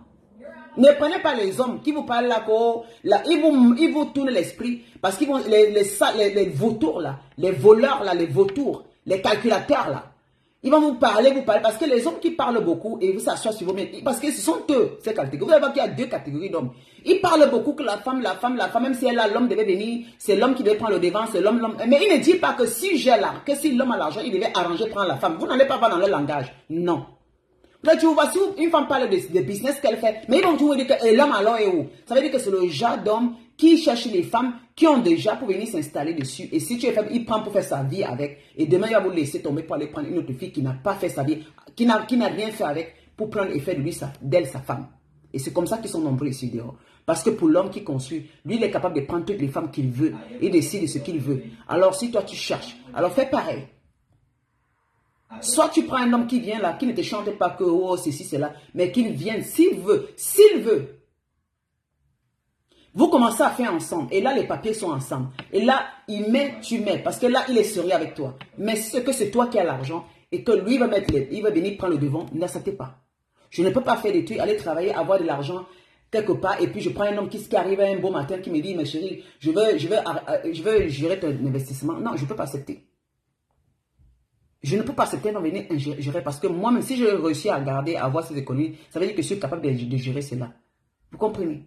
Ne prenez pas les hommes qui vous parlent là, ils vous tournent l'esprit. Parce qu'ils vont, les vautours là, les voleurs là, les vautours, les calculateurs là. Ils vont vous parler, parce que les hommes qui parlent beaucoup et vous s'assoient sur vos mains, parce que ce sont eux, ces catégories. Vous allez voir qu'il y a deux catégories d'hommes. Ils parlent beaucoup que la femme, même si elle a l'homme devait venir, c'est l'homme qui devait prendre le devant, c'est l'homme. Mais ils ne disent pas que si j'ai l'argent, que si l'homme a l'argent, il devait arranger prendre la femme. Vous n'allez pas voir dans leur langage. Non. Là, tu vois, si une femme parle de business qu'elle fait, mais ils vont toujours dire que l'homme alors est où? Ça veut dire que c'est le genre d'homme qui cherche les femmes qui ont déjà pour venir s'installer dessus. Et si tu es faible, il prend pour faire sa vie avec. Et demain, il va vous laisser tomber pour aller prendre une autre fille qui n'a pas fait sa vie, qui n'a rien fait avec, pour prendre et faire de lui, d'elle, sa femme. Et c'est comme ça qu'ils sont nombreux ici dehors. Parce que pour l'homme qui construit, lui, il est capable de prendre toutes les femmes qu'il veut et décider ce qu'il veut. Alors, si toi, tu cherches, alors fais pareil. Soit tu prends un homme qui vient là, qui ne te chante pas que oh, ceci, cela, mais qu'il vienne s'il veut. S'il veut. Vous commencez à faire ensemble. Et là, les papiers sont ensemble. Et là, il met, tu mets. Parce que là, il est sérieux avec toi. Mais ce que c'est toi qui as l'argent et que lui va mettre il va venir prendre le devant, n'acceptez pas. Je ne peux pas faire des trucs, aller travailler, avoir de l'argent quelque part. Et puis, je prends un homme qui arrive un beau matin qui me dit, ma chérie, je veux gérer ton investissement. Non, je ne peux pas accepter. Je ne peux pas accepter d'en venir gérer parce que moi-même, si je réussis à garder, à avoir ces économies, ça veut dire que je suis capable de gérer cela. Vous comprenez?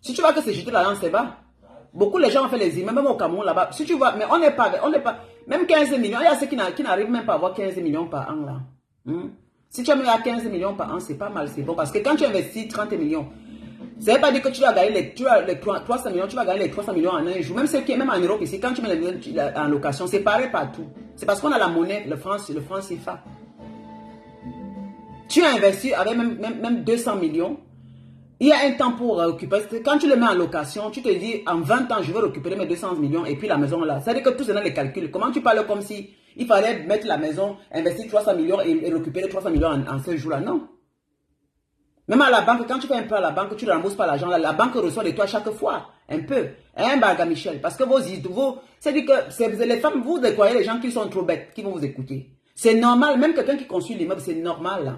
Si tu vois que c'est jeter la lance, c'est bas. Beaucoup de gens ont fait les immeubles, même au Cameroun là-bas. Si tu vois, mais on n'est pas, même 15 millions, il y a ceux qui n'arrivent même pas à avoir 15 millions par an là. Si tu as mis à 15 millions par an, c'est pas mal, c'est bon. Parce que quand tu investis 30 millions, ça ne veut pas dire que tu vas gagner les 300 millions, tu vas gagner les 300 millions en un jour. Même ceux qui est même en Europe ici, quand tu mets en location, c'est pareil partout. C'est parce qu'on a la monnaie, le franc CFA. Tu as investi avec même 200 millions. Il y a un temps pour récupérer. Quand tu le mets en location, tu te dis, en 20 ans, je vais récupérer mes 200 millions et puis la maison là. C'est-à-dire que tout c'est dans les calculs. Comment tu parles comme si il fallait mettre la maison, investir 300 millions et récupérer 300 millions en ce jour-là? Non. Même à la banque, quand tu fais un peu à la banque, tu ne rembourses pas l'argent. La banque reçoit de toi chaque fois. Un peu. Un baga Michel. Parce que c'est-à-dire que les femmes, vous croyez les gens qui sont trop bêtes, qui vont vous écouter. C'est normal. Même quelqu'un qui construit l'immeuble, c'est normal. Là.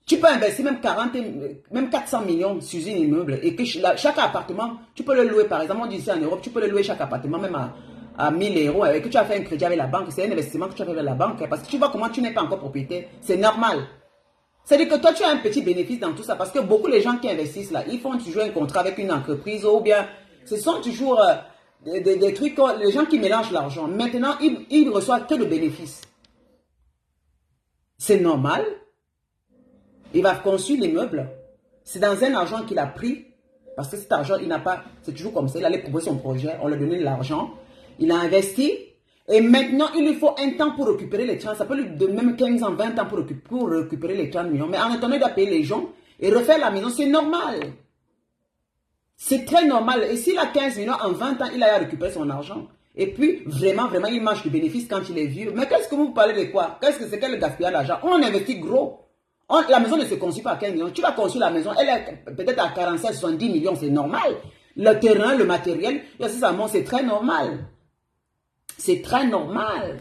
Tu peux investir même 400 millions sur un immeuble et que chaque appartement, tu peux le louer. Par exemple, on dit ici en Europe, tu peux le louer chaque appartement même à 1000 euros. Et que tu as fait un crédit avec la banque, c'est un investissement que tu as fait avec la banque. Parce que tu vois comment tu n'es pas encore propriétaire. C'est normal. C'est-à-dire que toi, tu as un petit bénéfice dans tout ça. Parce que beaucoup de gens qui investissent là, ils font toujours un contrat avec une entreprise ou bien ce sont toujours des trucs, les gens qui mélangent l'argent. Maintenant, ils ne reçoivent que le bénéfice. C'est normal. Il va construire l'immeuble. C'est dans un argent qu'il a pris. Parce que cet argent, il n'a pas... C'est toujours comme ça. Il allait proposer son projet. On lui a donné de l'argent. Il a investi. Et maintenant, il lui faut un temps pour récupérer les 30. Ça peut lui donner même 15 ans, 20 ans pour récupérer les 30 millions. Mais en attendant, il doit payer les gens et refaire la maison. C'est normal. C'est très normal. Et s'il a 15 millions, en 20 ans, il a récupéré son argent. Et puis, vraiment, il mange du bénéfice quand il est vieux. Mais qu'est-ce que vous parlez de quoi? Qu'est-ce que c'est que le gaspillage d'argent? On investit gros. La maison ne se construit pas à 15 millions. Tu vas construire la maison, elle est peut-être à 45, 70 millions, c'est normal. Le terrain, le matériel, c'est très normal. C'est très normal.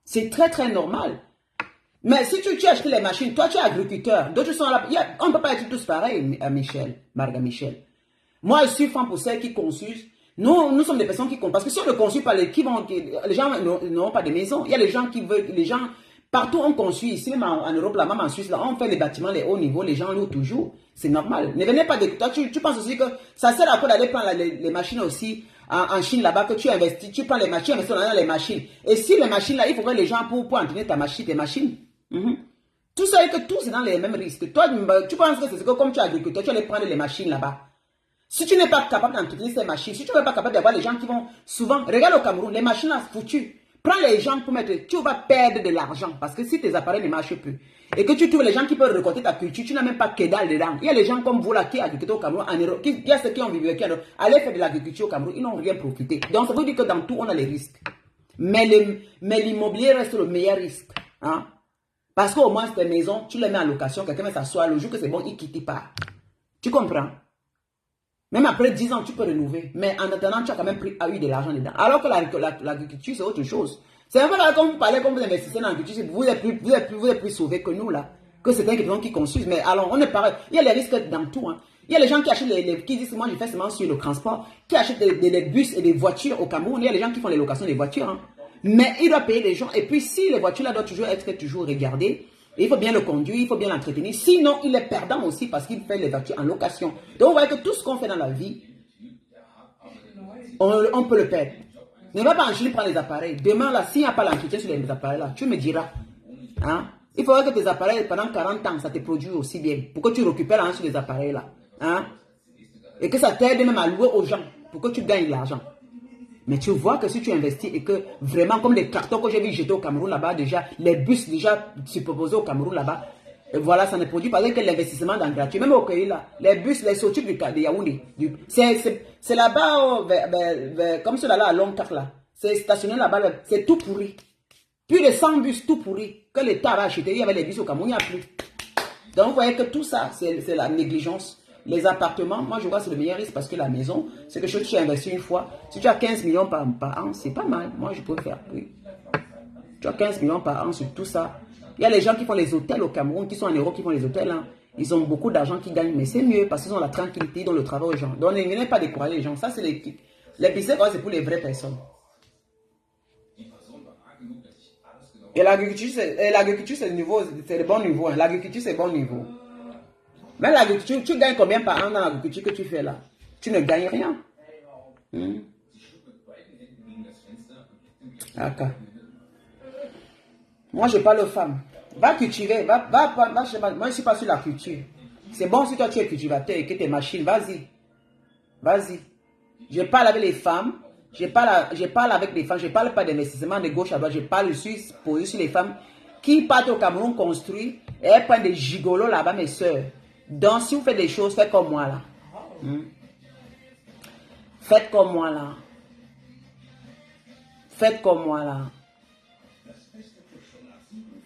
C'est très, très normal. Mais si tu achètes les machines, toi tu es agriculteur, d'autres sont là. On ne peut pas être tous pareils, Marga Michel. Moi, je suis femme pour celles qui construisent. Nous sommes des personnes qui construisent. Parce que si on ne construit pas, les gens n'auront pas de maison. Il y a les gens qui veulent, partout on construit, ici même en Europe, là, même en Suisse, là, on fait les bâtiments, les hauts niveaux, les gens louent toujours. C'est normal. Ne venez pas de... Toi, tu penses aussi que ça sert à quoi d'aller prendre les machines aussi en Chine là-bas, que tu investis, tu prends les machines, investis dans les machines. Et si les machines là, il faudrait les gens pour entraîner tes machines. Tout ça, et que tout c'est dans les mêmes risques. Toi, tu penses que c'est que comme tu es agriculteur, tu allais prendre les machines là-bas. Si tu n'es pas capable d'entretenir ces machines, si tu n'es pas capable d'avoir les gens qui vont souvent... Regarde au Cameroun, les machines là, foutues. Prends les gens pour mettre... Tu vas perdre de l'argent parce que si tes appareils ne marchent plus et que tu trouves les gens qui peuvent récolter ta culture, tu n'as même pas que dalle dedans. Il y a les gens comme vous là qui agricultent au Cameroun, en Europe. Il y a ceux qui ont vécu en Europe. Allez faire de l'agriculture au Cameroun, ils n'ont rien profité. Donc ça veut dire que dans tout, on a les risques. Mais l'immobilier reste le meilleur risque. Hein? Parce qu'au moins, tes maisons, tu les mets en location, quelqu'un va s'asseoir, le jour que c'est bon, il ne quitte pas. Tu comprends? Même après 10 ans, tu peux renouveler. Mais en attendant, tu as quand même eu de l'argent dedans. Alors que l'agriculture, c'est autre chose. C'est un peu là, comme vous parlez, comme vous investissez dans l'agriculture, vous êtes plus sauvés que nous, là. Que c'est quelqu'un qui construise. Mais alors, on est pareil. Il y a les risques dans tout. Hein. Il y a les gens qui achètent qui disent, moi, je fais seulement sur le transport, qui achètent des bus et des voitures au Cameroun. Il y a les gens qui font les locations des voitures. Hein. Mais il doit payer les gens. Et puis, si les voitures là doivent toujours être regardées, il faut bien le conduire, il faut bien l'entretenir. Sinon, il est perdant aussi parce qu'il fait les voitures en location. Donc, vous voyez que tout ce qu'on fait dans la vie, on peut le perdre. Ne va pas en Chine prendre les appareils. Demain, là, s'il n'y a pas l'entretien sur les appareils là, tu me diras. Hein? Il faudrait que tes appareils, pendant 40 ans, ça te produit aussi bien. Pour que tu récupères sur les appareils là. Hein? Et que ça t'aide même à louer aux gens. Pour que tu gagnes l'argent. Mais tu vois que si tu investis et que vraiment, comme les tracteurs que j'ai vu jeter au Cameroun là-bas déjà, les bus déjà se proposés au Cameroun là-bas, et voilà, ça ne produit pas que l'investissement dans le gratuit. Même au pays là, les bus, les sorties de Yaoundé, c'est là-bas, comme ceux-là à Longcart là, c'est stationné là-bas, c'est tout pourri. Plus de 100 bus tout pourri que l'État a acheté, il y avait les bus au Cameroun, il n'y a plus. Donc vous voyez que tout ça, c'est la négligence. Les appartements, moi je vois c'est le meilleur risque parce que la maison, c'est quelque chose que tu as investi une fois. Si tu as 15 millions par an, c'est pas mal. Moi je peux faire plus. Tu as 15 millions par an sur tout ça. Il y a les gens qui font les hôtels au Cameroun, qui sont en Europe, qui font les hôtels. Hein. Ils ont beaucoup d'argent qui gagnent, mais c'est mieux parce qu'ils ont la tranquillité, ils donnent le travail aux gens. Donc ne venez pas décourager les gens. Ça c'est les business, c'est pour les vraies personnes. Et l'agriculture, c'est le bon niveau. Hein. L'agriculture, c'est le bon niveau. Mais l'agriculture, tu gagnes combien par an dans l'agriculture que tu fais là? Tu ne gagnes rien. D'accord. Moi, je parle aux femmes. Va cultiver. Moi, je ne suis pas sur la culture. C'est bon si toi, tu es cultivateur et que tes machines, vas-y. Vas-y. Je parle avec les femmes. Je parle avec les femmes. Je ne parle pas d'investissement de gauche à droite. Je parle posé sur les femmes qui partent au Cameroun construire et elles prennent des gigolos là-bas, mes soeurs. Donc, si vous faites des choses, faites comme moi là. Faites comme moi là. Faites comme moi là.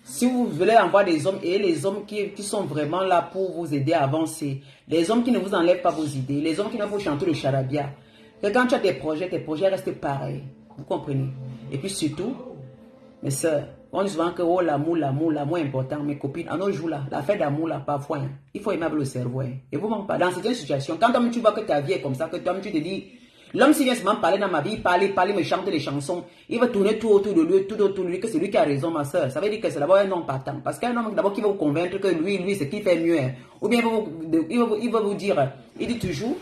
Si vous voulez avoir des hommes, et les hommes qui sont vraiment là pour vous aider à avancer, les hommes qui ne vous enlèvent pas vos idées, les hommes qui ne vous chanter le charabia, que quand tu as des projets restent pareils. Vous comprenez? Et puis surtout, mes soeurs, on dit souvent que oh, l'amour est important. Mes copines, en nos jours là, l'affaire d'amour là, parfois, hein, il faut aimer le cerveau. Hein. Et vous manquez pas. Dans certaines situations, quand tu vois que ta vie est comme ça, que toi tu te dis, l'homme s'il vient seulement parler dans ma vie, parler, me chanter des chansons, il va tourner tout autour de lui, que c'est lui qui a raison, ma soeur. Ça veut dire que c'est d'abord un homme partant. Parce qu'un homme d'abord qui va vous convaincre que lui, c'est qui fait mieux. Hein. Ou bien il va vous dire, il dit toujours,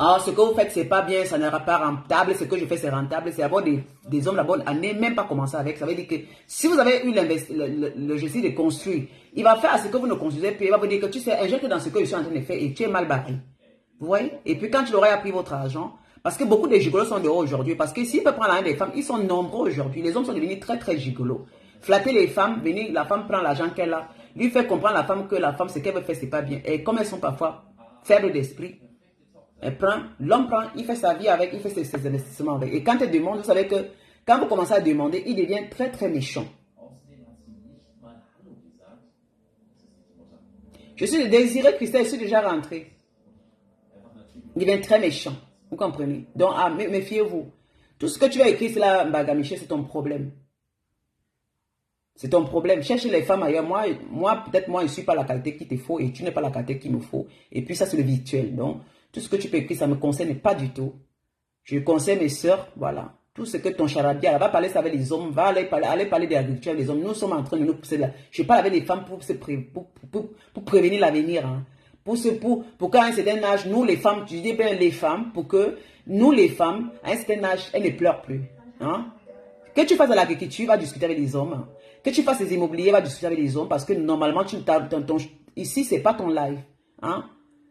ah, ce que vous faites, c'est pas bien, ça n'ira pas rentable. Ce que je fais, c'est rentable. C'est avoir des hommes là-bas à ne même pas commencer avec. Ça veut dire que si vous avez eu le geste de construire, il va faire à ce que vous ne construisez plus. Il va vous dire que tu sais, injecte dans ce que je suis en train de faire et tu es mal barré. Vous voyez? Et puis quand tu auras appris votre argent, parce que beaucoup de gigolos sont dehors aujourd'hui, parce que s'il peut prendre la main des femmes, ils sont nombreux aujourd'hui. Les hommes sont devenus très très gigolos. Flatter les femmes, venir, la femme prend l'argent qu'elle a, lui fait comprendre à la femme que la femme, ce qu'elle veut faire, c'est pas bien. Et comme elles sont parfois faibles d'esprit, l'homme prend, il fait sa vie avec, il fait ses investissements avec. Et quand elle demande, vous savez que quand vous commencez à demander, il devient très très méchant. Je suis désiré, Christelle, je suis déjà rentré. Il devient très méchant. Vous comprenez? Donc, méfiez-vous. Tout ce que tu as écrit, c'est là, Mbagamiché, c'est ton problème. C'est ton problème. Cherche les femmes ailleurs. Moi peut-être, moi, je ne suis pas la qualité qu'il te faut et tu n'es pas la qualité qu'il me faut. Et puis, ça, c'est le virtuel. Donc, tout ce que tu peux écrire, ça ne me concerne pas du tout. Je conseille mes soeurs, voilà. Tout ce que ton charabia, va parler ça avec les hommes, va aller parler des agriculteurs, des hommes. Nous sommes en train de nous pousser là. Je parle avec les femmes pour prévenir l'avenir. Hein. Pour qu'à un certain âge, nous les femmes, tu dis bien les femmes, pour que nous les femmes, à un certain âge, elles ne pleurent plus. Hein? Que tu fasses de l'agriculture, va discuter avec les hommes. Que tu fasses des immobiliers, va discuter avec les hommes, parce que normalement, ici, c'est pas ton live. Hein?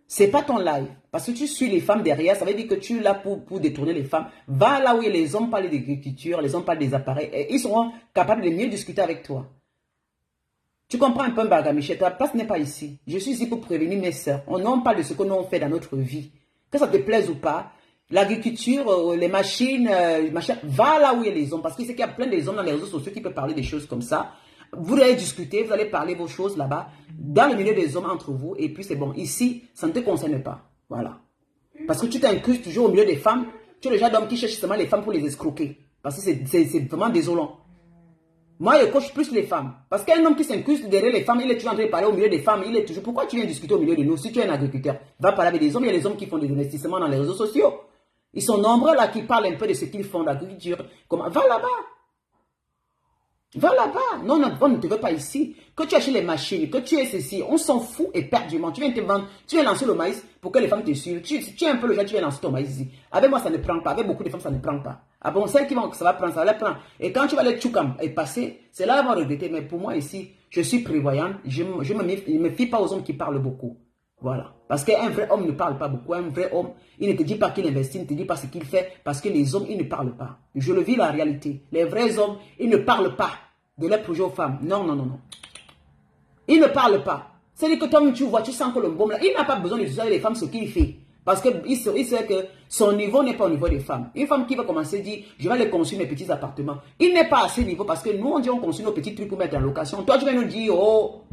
C'est pas ton live. Parce que tu suis les femmes derrière, ça veut dire que tu es là pour détourner les femmes. Va là où les hommes parlent d'agriculture, les hommes parlent des appareils, et ils seront capables de mieux discuter avec toi. Tu comprends un peu, Mbagamiché, ta place n'est pas ici. Je suis ici pour prévenir mes soeurs. On parle de ce que nous on fait dans notre vie. Que ça te plaise ou pas, l'agriculture, les machines, va là où il y a les hommes. Parce qu'il sait qu'il y a plein des hommes dans les réseaux sociaux qui peuvent parler des choses comme ça. Vous allez discuter, vous allez parler vos choses là-bas, dans le milieu des hommes entre vous, et puis c'est bon. Ici, ça ne te concerne pas. Voilà. Parce que tu t'incrustes toujours au milieu des femmes. Tu es le genre d'homme qui cherche justement les femmes pour les escroquer. Parce que c'est vraiment désolant. Moi, je coach plus les femmes. Parce qu'un homme qui s'incruste derrière les femmes, il est toujours en train de parler au milieu des femmes. Il est toujours. Pourquoi tu viens discuter au milieu de nous? Si tu es un agriculteur, va parler avec des hommes. Il y a des hommes qui font des investissements dans les réseaux sociaux. Ils sont nombreux là qui parlent un peu de ce qu'ils font d'agriculture. Va là-bas. Va là-bas. Non, on ne te veut pas ici. Que tu achètes les machines, que tu aies ceci, on s'en fout éperdument. Tu viens te vendre, tu viens lancer le maïs pour que les femmes te suivent. Tu es un peu le genre, tu viens lancer ton maïs ici. Avec moi, ça ne prend pas. Avec beaucoup de femmes, ça ne prend pas. Ah bon, celles qui vont, ça va prendre, ça va les prendre. Et quand tu vas les tchoukam et passer, c'est là qu'ils vont regretter. Mais pour moi ici, je suis prévoyante. Je me fie pas aux hommes qui parlent beaucoup. Voilà. Parce qu'un vrai homme ne parle pas beaucoup. Un vrai homme, il ne te dit pas qu'il investit, il ne te dit pas ce qu'il fait. Parce que les hommes, ils ne parlent pas. Je le vis la réalité. Les vrais hommes, ils ne parlent pas de leur projet aux femmes. Non, non, non, non. Ils ne parlent pas. C'est-à-dire que toi, tu vois, tu sens que le bon, là, il n'a pas besoin de dire les femmes ce qu'il fait. Parce qu'il sait que son niveau n'est pas au niveau des femmes. Une femme qui va commencer à dire, je vais aller construire mes petits appartements. Il n'est pas à ce niveau parce que nous, on dit, on construit nos petits trucs pour mettre en location. Toi, tu vas nous dire, oh.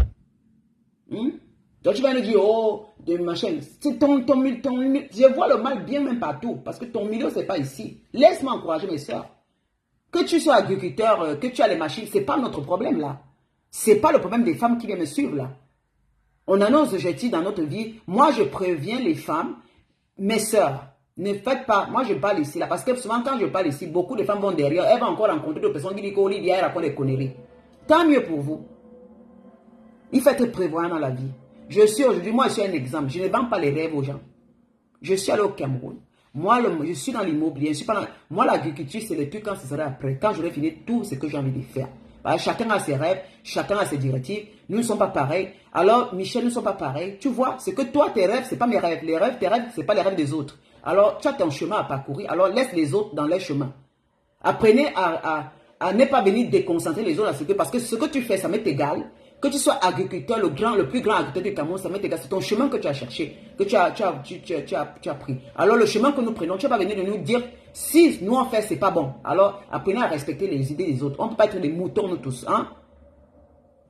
Toi, tu vas nous dire, oh, de machin. Je vois le mal bien même partout. Parce que ton milieu, ce n'est pas ici. Laisse-moi encourager mes soeurs. Que tu sois agriculteur, que tu as les machines, ce n'est pas notre problème là. Ce n'est pas le problème des femmes qui viennent me suivre là. On a nos objectifs dans notre vie. Moi, je préviens les femmes, mes soeurs, ne faites pas, moi je parle ici là, parce que souvent quand je parle ici, beaucoup de femmes vont derrière, elles vont encore rencontrer des personnes qui disent qu'Olivia raconte des conneries. Tant mieux pour vous. Il faut être prévoyant dans la vie. Je suis aujourd'hui, moi je suis un exemple, je ne vends pas les rêves aux gens. Je suis allé au Cameroun. Moi, je suis dans l'immobilier. Moi, l'agriculture, c'est le truc quand ce sera après. Quand j'aurai fini tout ce que j'ai envie de faire. Bah, chacun a ses rêves, chacun a ses directives. Nous ne sommes pas pareils. Alors, Michel, nous ne sommes pas pareils. Tu vois, c'est que toi, tes rêves, ce n'est pas mes rêves. Les rêves, tes rêves, ce n'est pas les rêves des autres. Alors, tu as ton chemin à parcourir. Alors, laisse les autres dans leur chemin. Apprenez à ne pas venir déconcentrer les autres à ce que, parce que ce que tu fais, ça m'est égal. Que tu sois agriculteur, le plus grand agriculteur du Cameroun, ça m'est égal. C'est ton chemin que tu as cherché, que tu as pris. Alors, le chemin que nous prenons, tu vas pas venir de nous dire, si nous en fait, c'est pas bon. Alors, apprenez à respecter les idées des autres. On ne peut pas être des moutons, nous tous. Hein?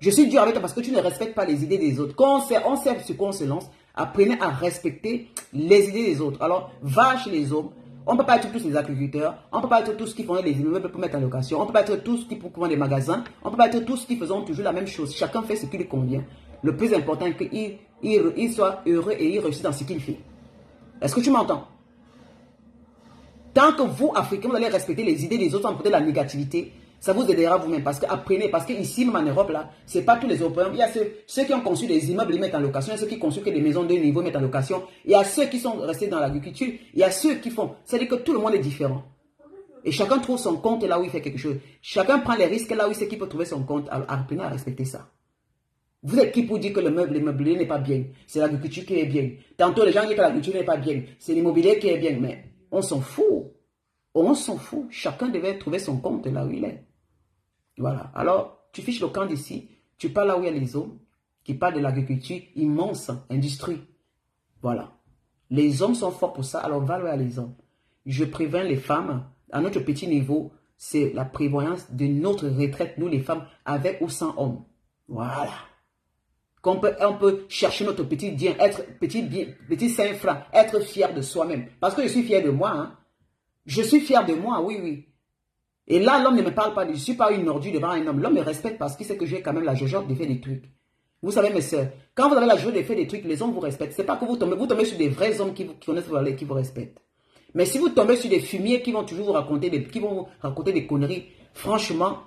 Je suis dur avec toi parce que tu ne respectes pas les idées des autres. Quand on sait sur quoi on se lance, apprenez à respecter les idées des autres. Alors, va chez les hommes. On ne peut pas être tous les agriculteurs. On ne peut pas être tous qui font des immeubles pour mettre en location. On ne peut pas être tous qui font des magasins. On ne peut pas être tous qui faisons toujours la même chose. Chacun fait ce qui lui convient. Le plus important est qu'il soit heureux et il réussisse dans ce qu'il fait. Est-ce que tu m'entends? Tant que vous, Africains, vous allez respecter les idées des autres sans porter la négativité, ça vous aidera vous-même. Parce que apprenez, parce qu'ici, même en Europe, là, ce n'est pas tous les Européens. Il y a ceux qui ont conçu des immeubles, ils mettent en location. Il y a ceux qui ont conçu que des maisons de niveau, ils mettent en location. Il y a ceux qui sont restés dans l'agriculture. Il y a ceux qui font. C'est-à-dire que tout le monde est différent. Et chacun trouve son compte là où il fait quelque chose. Chacun prend les risques là où il sait qu'il peut trouver son compte. Alors, apprenez à respecter ça. Vous êtes qui pour dire que l'immobilier n'est pas bien? C'est l'agriculture qui est bien. Tantôt, les gens disent que l'agriculture n'est pas bien. C'est l'immobilier qui est bien. Mais on s'en fout. On s'en fout. Chacun devait trouver son compte là où il est. Voilà. Alors, tu fiches le camp d'ici, tu parles là où il y a les hommes qui parlent de l'agriculture immense, industrie. Voilà. Les hommes sont forts pour ça, alors va vers les hommes. Je préviens les femmes, à notre petit niveau, c'est la prévoyance de notre retraite, nous les femmes, avec ou sans hommes. Voilà. On peut chercher notre petit bien, être petit saint franc, être fier de soi-même. Parce que je suis fier de moi. Hein. Je suis fier de moi, oui, oui. Et là, l'homme ne me parle pas, je ne suis pas une ordure devant un homme. L'homme me respecte parce qu'il sait que j'ai quand même la jojote de faire des trucs. Vous savez, mes soeurs, quand vous avez la jojote de faire des trucs, les hommes vous respectent. Ce n'est pas que vous tombez sur des vrais hommes qui connaissent vos valeurs, qui vous respectent. Mais si vous tombez sur des fumiers qui vont toujours vous raconter des conneries, franchement,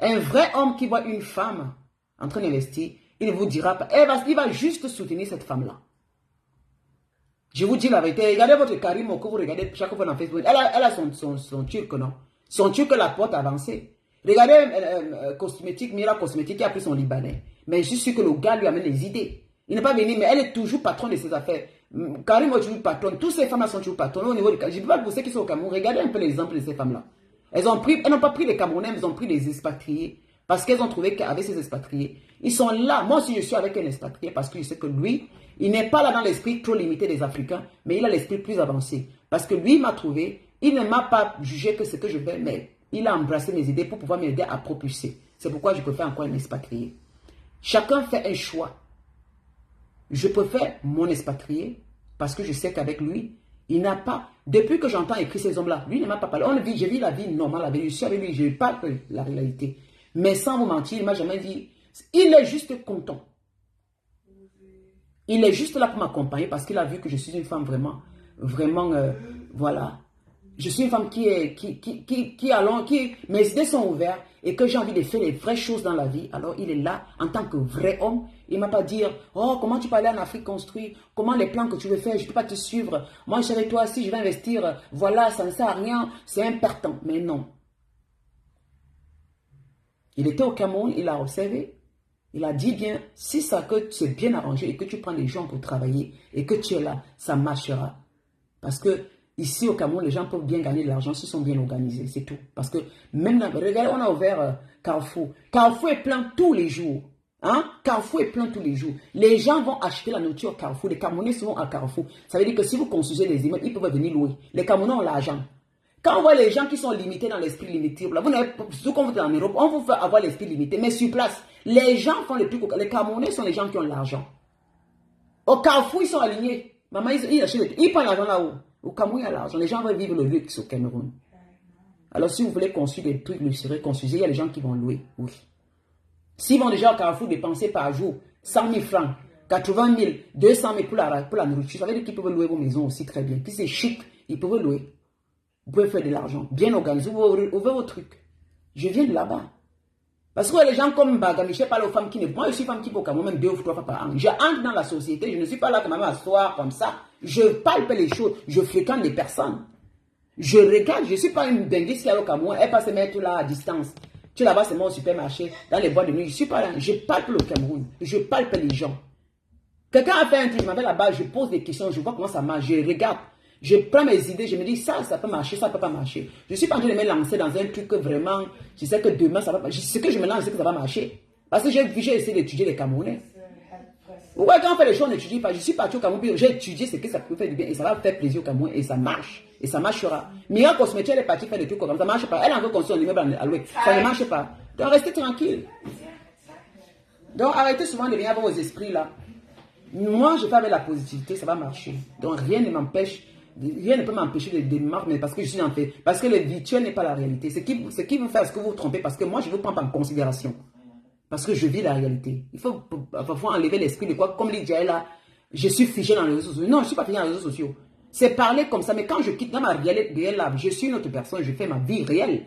un vrai homme qui voit une femme en train d'investir, il ne vous dira pas, il va juste soutenir cette femme-là. Je vous dis la vérité, regardez votre Karimo que vous regardez chaque fois dans Facebook, elle a son turc, non? Son turc la porte avancée. Regardez cosmétique, Mira Cosmétique qui a pris son Libanais. Mais je suis sûr que le gars lui amène les idées. Il n'est pas venu, mais elle est toujours patronne de ses affaires. Karim est toujours patronne. Toutes ces femmes-là sont toujours patronnes au niveau du Cameroun. Je ne peux pas vous ceux qui sont au Cameroun. Regardez un peu l'exemple de ces femmes-là. Elles n'ont pas pris les Camerounais, elles ont pris des expatriés. Parce qu'elles ont trouvé qu'avec ces expatriés, ils sont là. Moi aussi, je suis avec un expatrié parce que je sais que lui, il n'est pas là dans l'esprit trop limité des Africains, mais il a l'esprit plus avancé. Parce que lui, il m'a trouvé. Il ne m'a pas jugé que ce que je fais, mais il a embrassé mes idées pour pouvoir m'aider à propulser. C'est pourquoi je préfère encore un expatrié. Chacun fait un choix. Je préfère mon expatrié parce que je sais qu'avec lui, il n'a pas... Depuis que j'entends écrire ces hommes-là, lui ne m'a pas parlé. Je vis la vie normale avec lui. Je suis avec lui, je n'ai pas la réalité. Mais sans vous mentir, il ne m'a jamais dit... Il est juste content. Il est juste là pour m'accompagner parce qu'il a vu que je suis une femme vraiment, voilà. Je suis une femme mes idées sont ouvertes et que j'ai envie de faire les vraies choses dans la vie. Alors il est là en tant que vrai homme. Il ne m'a pas dit, oh, comment tu peux aller en Afrique construire, comment les plans que tu veux faire, je ne peux pas te suivre. Moi, je suis avec toi, si je vais investir, voilà, ça ne sert à rien, c'est important. Mais non. Il était au Cameroun, il a observé. Il a dit bien, si ça que c'est bien arrangé et que tu prends les gens pour travailler et que tu es là, ça marchera. Parce que ici au Cameroun, les gens peuvent bien gagner de l'argent s'ils sont bien organisés, c'est tout. Parce que même, regardez, on a ouvert Carrefour. Carrefour est plein tous les jours. Hein? Carrefour est plein tous les jours. Les gens vont acheter la nourriture au Carrefour. Les Camerounais vont à Carrefour. Ça veut dire que si vous construisez des immeubles, ils peuvent venir louer. Les Camerounais ont l'argent. Quand on voit les gens qui sont limités dans l'esprit limité, là, surtout quand vous êtes en Europe, on vous fait avoir l'esprit limité. Mais sur place, les gens font les trucs. Les Camerounais sont les gens qui ont l'argent. Au Carrefour, ils sont alignés. Maman, ils prennent l'argent là-haut. Au Cameroun, il y a l'argent. Les gens veulent vivre le luxe au Cameroun. Alors, si vous voulez construire des trucs luxueux, construisez, il y a les gens qui vont louer. Oui. S'ils vont déjà au Carrefour dépenser par jour 100 000 francs, 80 000, 200 000 pour la nourriture, ça veut dire qu'ils peuvent louer vos maisons aussi très bien. Puis c'est chic, ils peuvent louer. Vous pouvez faire de l'argent. Bien organisé, ouvrez vos trucs. Je viens de là-bas. Parce que les gens comme Bagami, je ne sais pas aux femmes qui ne... Moi, je suis femme qui peut quand même 2 ou 3 fois par an. J'entre dans la société, je ne suis pas là comme m'asseoir comme ça. Je palpe les choses, je fréquente les personnes. Je regarde, je ne suis pas une dinguiste qui est au Cameroun, elle va se mettre là à distance. Tu es là-bas, c'est mon supermarché, dans les boîtes de nuit. Je ne suis pas là, je palpe le Cameroun, je palpe les gens. Quelqu'un a fait un truc, je m'en vais là-bas, je pose des questions, je vois comment ça marche, je regarde. Je prends mes idées, je me dis ça peut marcher, ça peut pas marcher. Je suis pas en train de me lancer dans un truc que vraiment, je sais que demain ça va pas. Ce que je me lance, c'est que ça va marcher. Parce que j'ai essayé d'étudier les Camerounais. Ouais, quand on fait les choses, on n'étudie pas. Je suis parti au Cameroun, j'ai étudié ce que ça peut faire du bien et ça va faire plaisir au Cameroun et ça marche. Et ça marchera. Mira Cosmétique, elle est partie faire des trucs comme ça, ça marche pas. Elle a encore construit un immeuble à louer. Ça ne marche pas. Donc restez tranquille. Donc arrêtez souvent de venir avec vos esprits là. Moi, je fais avec la positivité, ça va marcher. Donc rien ne m'empêche, rien ne peut m'empêcher de marcher parce que je suis en fait. Parce que le virtuel n'est pas la réalité. Ce qui vous fait, est-ce que vous vous trompez? Parce que moi, je ne vous prends pas en considération. Parce que je vis la réalité. Il faut parfois enlever l'esprit de quoi, comme dit là, je suis figé dans les réseaux sociaux. Non, je ne suis pas figé dans les réseaux sociaux. C'est parler comme ça, mais quand je quitte dans ma réelle là, je suis une autre personne, je fais ma vie réelle.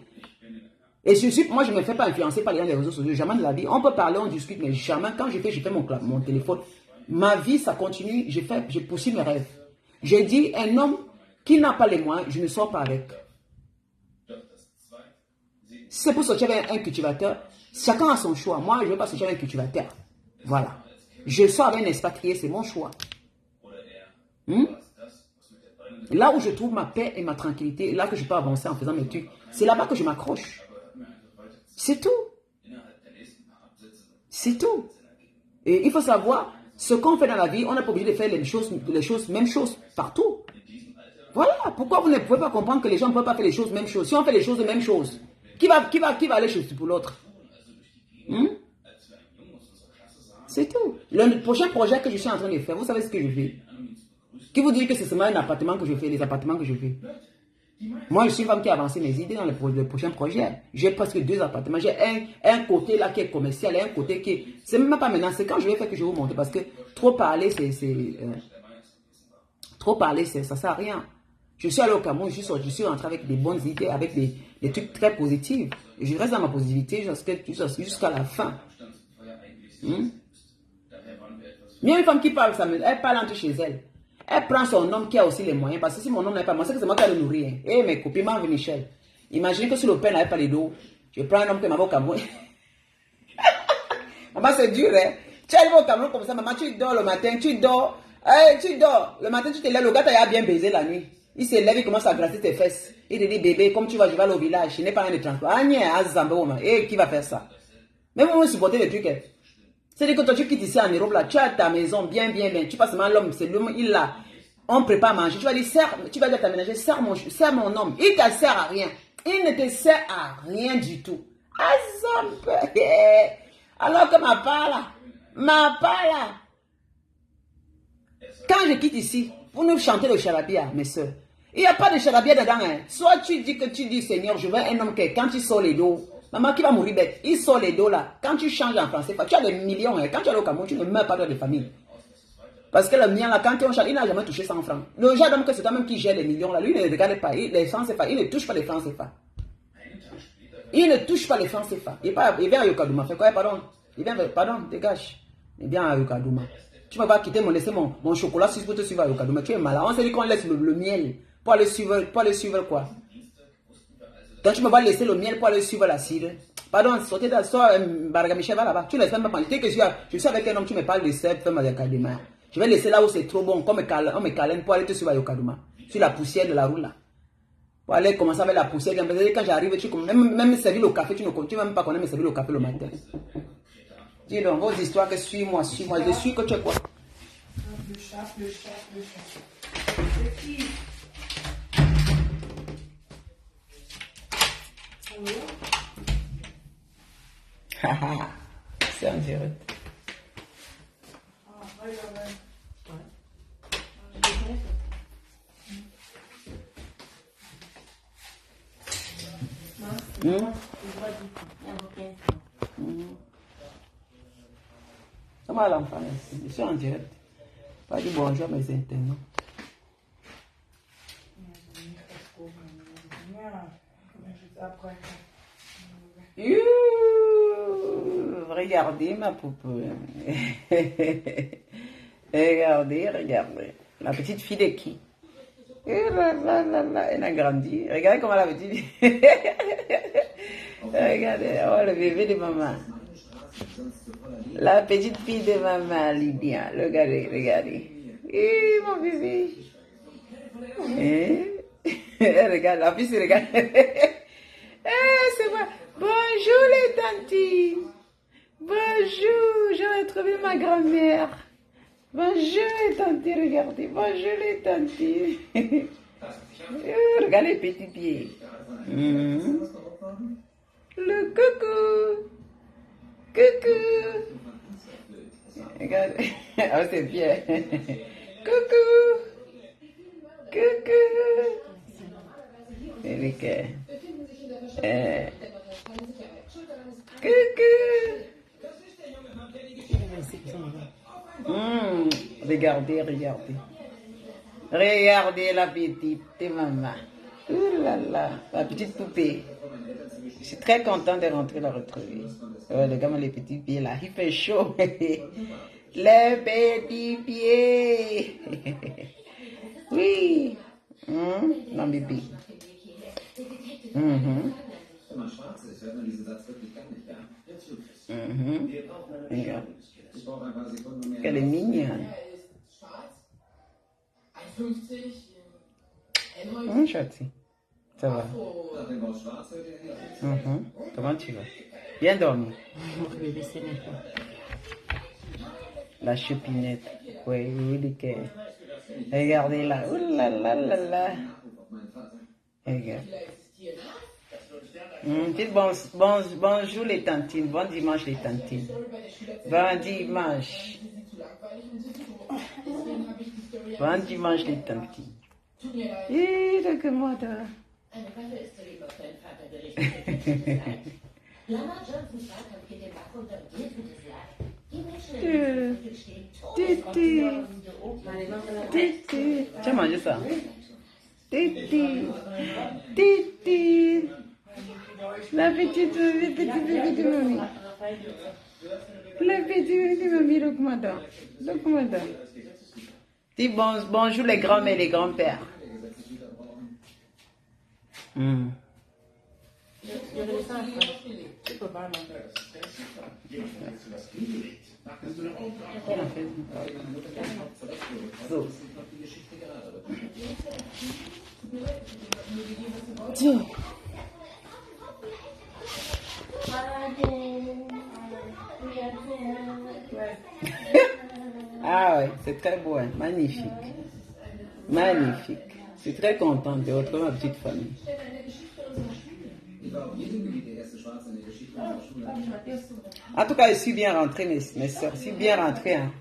Et moi, je ne me fais pas influencer par les gens des réseaux sociaux, jamais de la vie. On peut parler, on discute, mais jamais, quand je fais mon téléphone. Ma vie, ça continue, je poursuis mes rêves. J'ai dit, un homme qui n'a pas les moyens, je ne sors pas avec. Si c'est pour sortir avec un cultivateur, chacun a son choix. Moi, je ne veux pas sortir avec un cultivateur. Voilà. Je sors avec un expatrié, c'est mon choix. Là où je trouve ma paix et ma tranquillité, là que je peux avancer en faisant mes trucs, c'est là-bas que je m'accroche. C'est tout. C'est tout. Et il faut savoir, ce qu'on fait dans la vie, on n'est pas obligé de faire mêmes choses partout. Voilà. Pourquoi vous ne pouvez pas comprendre que les gens ne peuvent pas faire les choses mêmes choses? Si on fait les choses mêmes choses, qui va aller chez pour l'autre? C'est tout. Le prochain projet que je suis en train de faire, vous savez ce que je fais? Qui vous dit que c'est seulement un appartement que je fais, les appartements que je fais? Moi, je suis une femme qui a avancé mes idées dans le prochain projet. J'ai presque 2 appartements. J'ai un côté là qui est commercial et un côté qui est... C'est même pas maintenant, c'est quand je vais faire que je vais vous montrer. Parce que trop parler, ça sert à rien. Je suis allé au Cameroun, je suis rentré avec des bonnes idées, avec des trucs très positifs. Et je reste dans ma positivité jusqu'à la fin. Mais une femme qui parle, elle parle entre chez elle. Elle prend son homme qui a aussi les moyens. Parce que si mon homme n'a pas, moi, c'est que c'est moi qui ai le nourrir. Et mes copines m'ont vu Michel. Imaginez que sur le pain n'avait pas les dos. Je prends un homme qui m'a au Cameroun. Maman, c'est dur, hein. Tu arrives au Cameroun comme ça, maman, tu dors le matin, tu dors. Le matin, tu te lèves, le gars t'a bien baisé la nuit. Il se lève, il commence à gratter tes fesses. Il te dit, bébé, comme tu vas, je vais aller au village. Je n'ai pas rien de transport. Et qui va faire ça? Mais vous supportez les trucs, hein. C'est-à-dire que toi, tu quittes ici en Europe, là, tu as ta maison bien. Tu passes seulement l'homme, c'est l'homme, il l'a. On prépare à manger. Tu vas dire, tu vas dire à ta ménagère, serre mon homme. Il ne te sert à rien. Il ne te sert à rien du tout. Alors que ma part, quand je quitte ici, vous nous chantez le charabia, mes soeurs. Il n'y a pas de charabia dedans. Hein. Soit tu dis, Seigneur, je veux un homme qui, quand il sort les dos, maman qui va mourir bête, il sort les dos là. Quand tu changes en français, tu as des millions. Hein. Quand tu es au Cameroun, tu ne meurs pas dans des familles. Parce que le mien là, quand on change, il n'a jamais touché 100 francs. Le genre d'homme que c'est toi-même qui gère les millions là, lui ne regarde pas les francs CFA, il ne touche pas les francs CFA. Il ne touche pas les francs CFA. Il vient à Yokadouma, fait quoi, pardon? Pardon, dégage. Il vient à Yokadouma. Tu ne vas pas quitter laisser mon chocolat si pour te suivre à Yokadouma. Tu es malade. On s'est dit qu'on laisse le miel pour aller suivre quoi? Donc tu me vas laisser le miel pour aller suivre la cire. Pardon, sortez de la Barga Michel va là-bas. Tu ne laisses même pas manger. Que je suis avec un homme, tu me parles de sève, fais ma Yokadouma. Je vais laisser là où c'est trop bon, comme on me câline pour aller te suivre à Yokadouma. Sur la poussière de la roue là. Pour aller commencer avec la poussière. Quand j'arrive, même servir le café, tu ne vas même pas connaître me servir le café le matin. Dis donc, vos histoires que suis-moi. Je suis que tu es quoi? Le chat. C'est qui? Haha, c'est en direct. Comment l'enfant ici? Je suis en direct. Pas du bonjour à mes internautes. Regardez ma poupée. Regardez. La petite fille de qui? Elle a grandi. Regardez comment la petite fille. Regardez, oh, le bébé de maman. La petite fille de maman, Lydia. Regardez. Mon bébé. Regarde, la fille se regarde. C'est moi. Bonjour les tantis. Bonjour, j'ai retrouvé ma grand-mère. Bonjour les tantis, regardez. Bonjour les tantis. Regarde les petits pieds. Le coucou. Coucou. Regarde. Oh, c'est bien. Coucou. Coucou. Coucou. Regardez, regardez. Regardez la petite maman. Ouh là là, la petite poupée. Je suis très content de rentrer la retrouver. Regarde les petits pieds là, il fait chaud. Les petits pieds. Oui. Non, bébé. Regarde. Elle est mignonne. Chati. Ça va. Comment tu vas? Bien dormi. La chopinette. Oui, oui, regardez là. Ouh là là là là. Regarde. Dites bonjour les tantines. Bon dimanche les tantines. Bon dimanche. Bon dimanche les tantines. Regarde-moi là. Tu as mangé ça? Titi. Titi. La petite mamie. La petite mamie, regarde-moi. Dis bonjour les grands-mères et les grands-pères. Ah ouais, c'est très beau, hein? Magnifique. Magnifique. Je suis très contente de retrouver ma petite famille. En tout cas, je suis bien rentrée, mes soeurs. Je suis bien rentrée. Hein.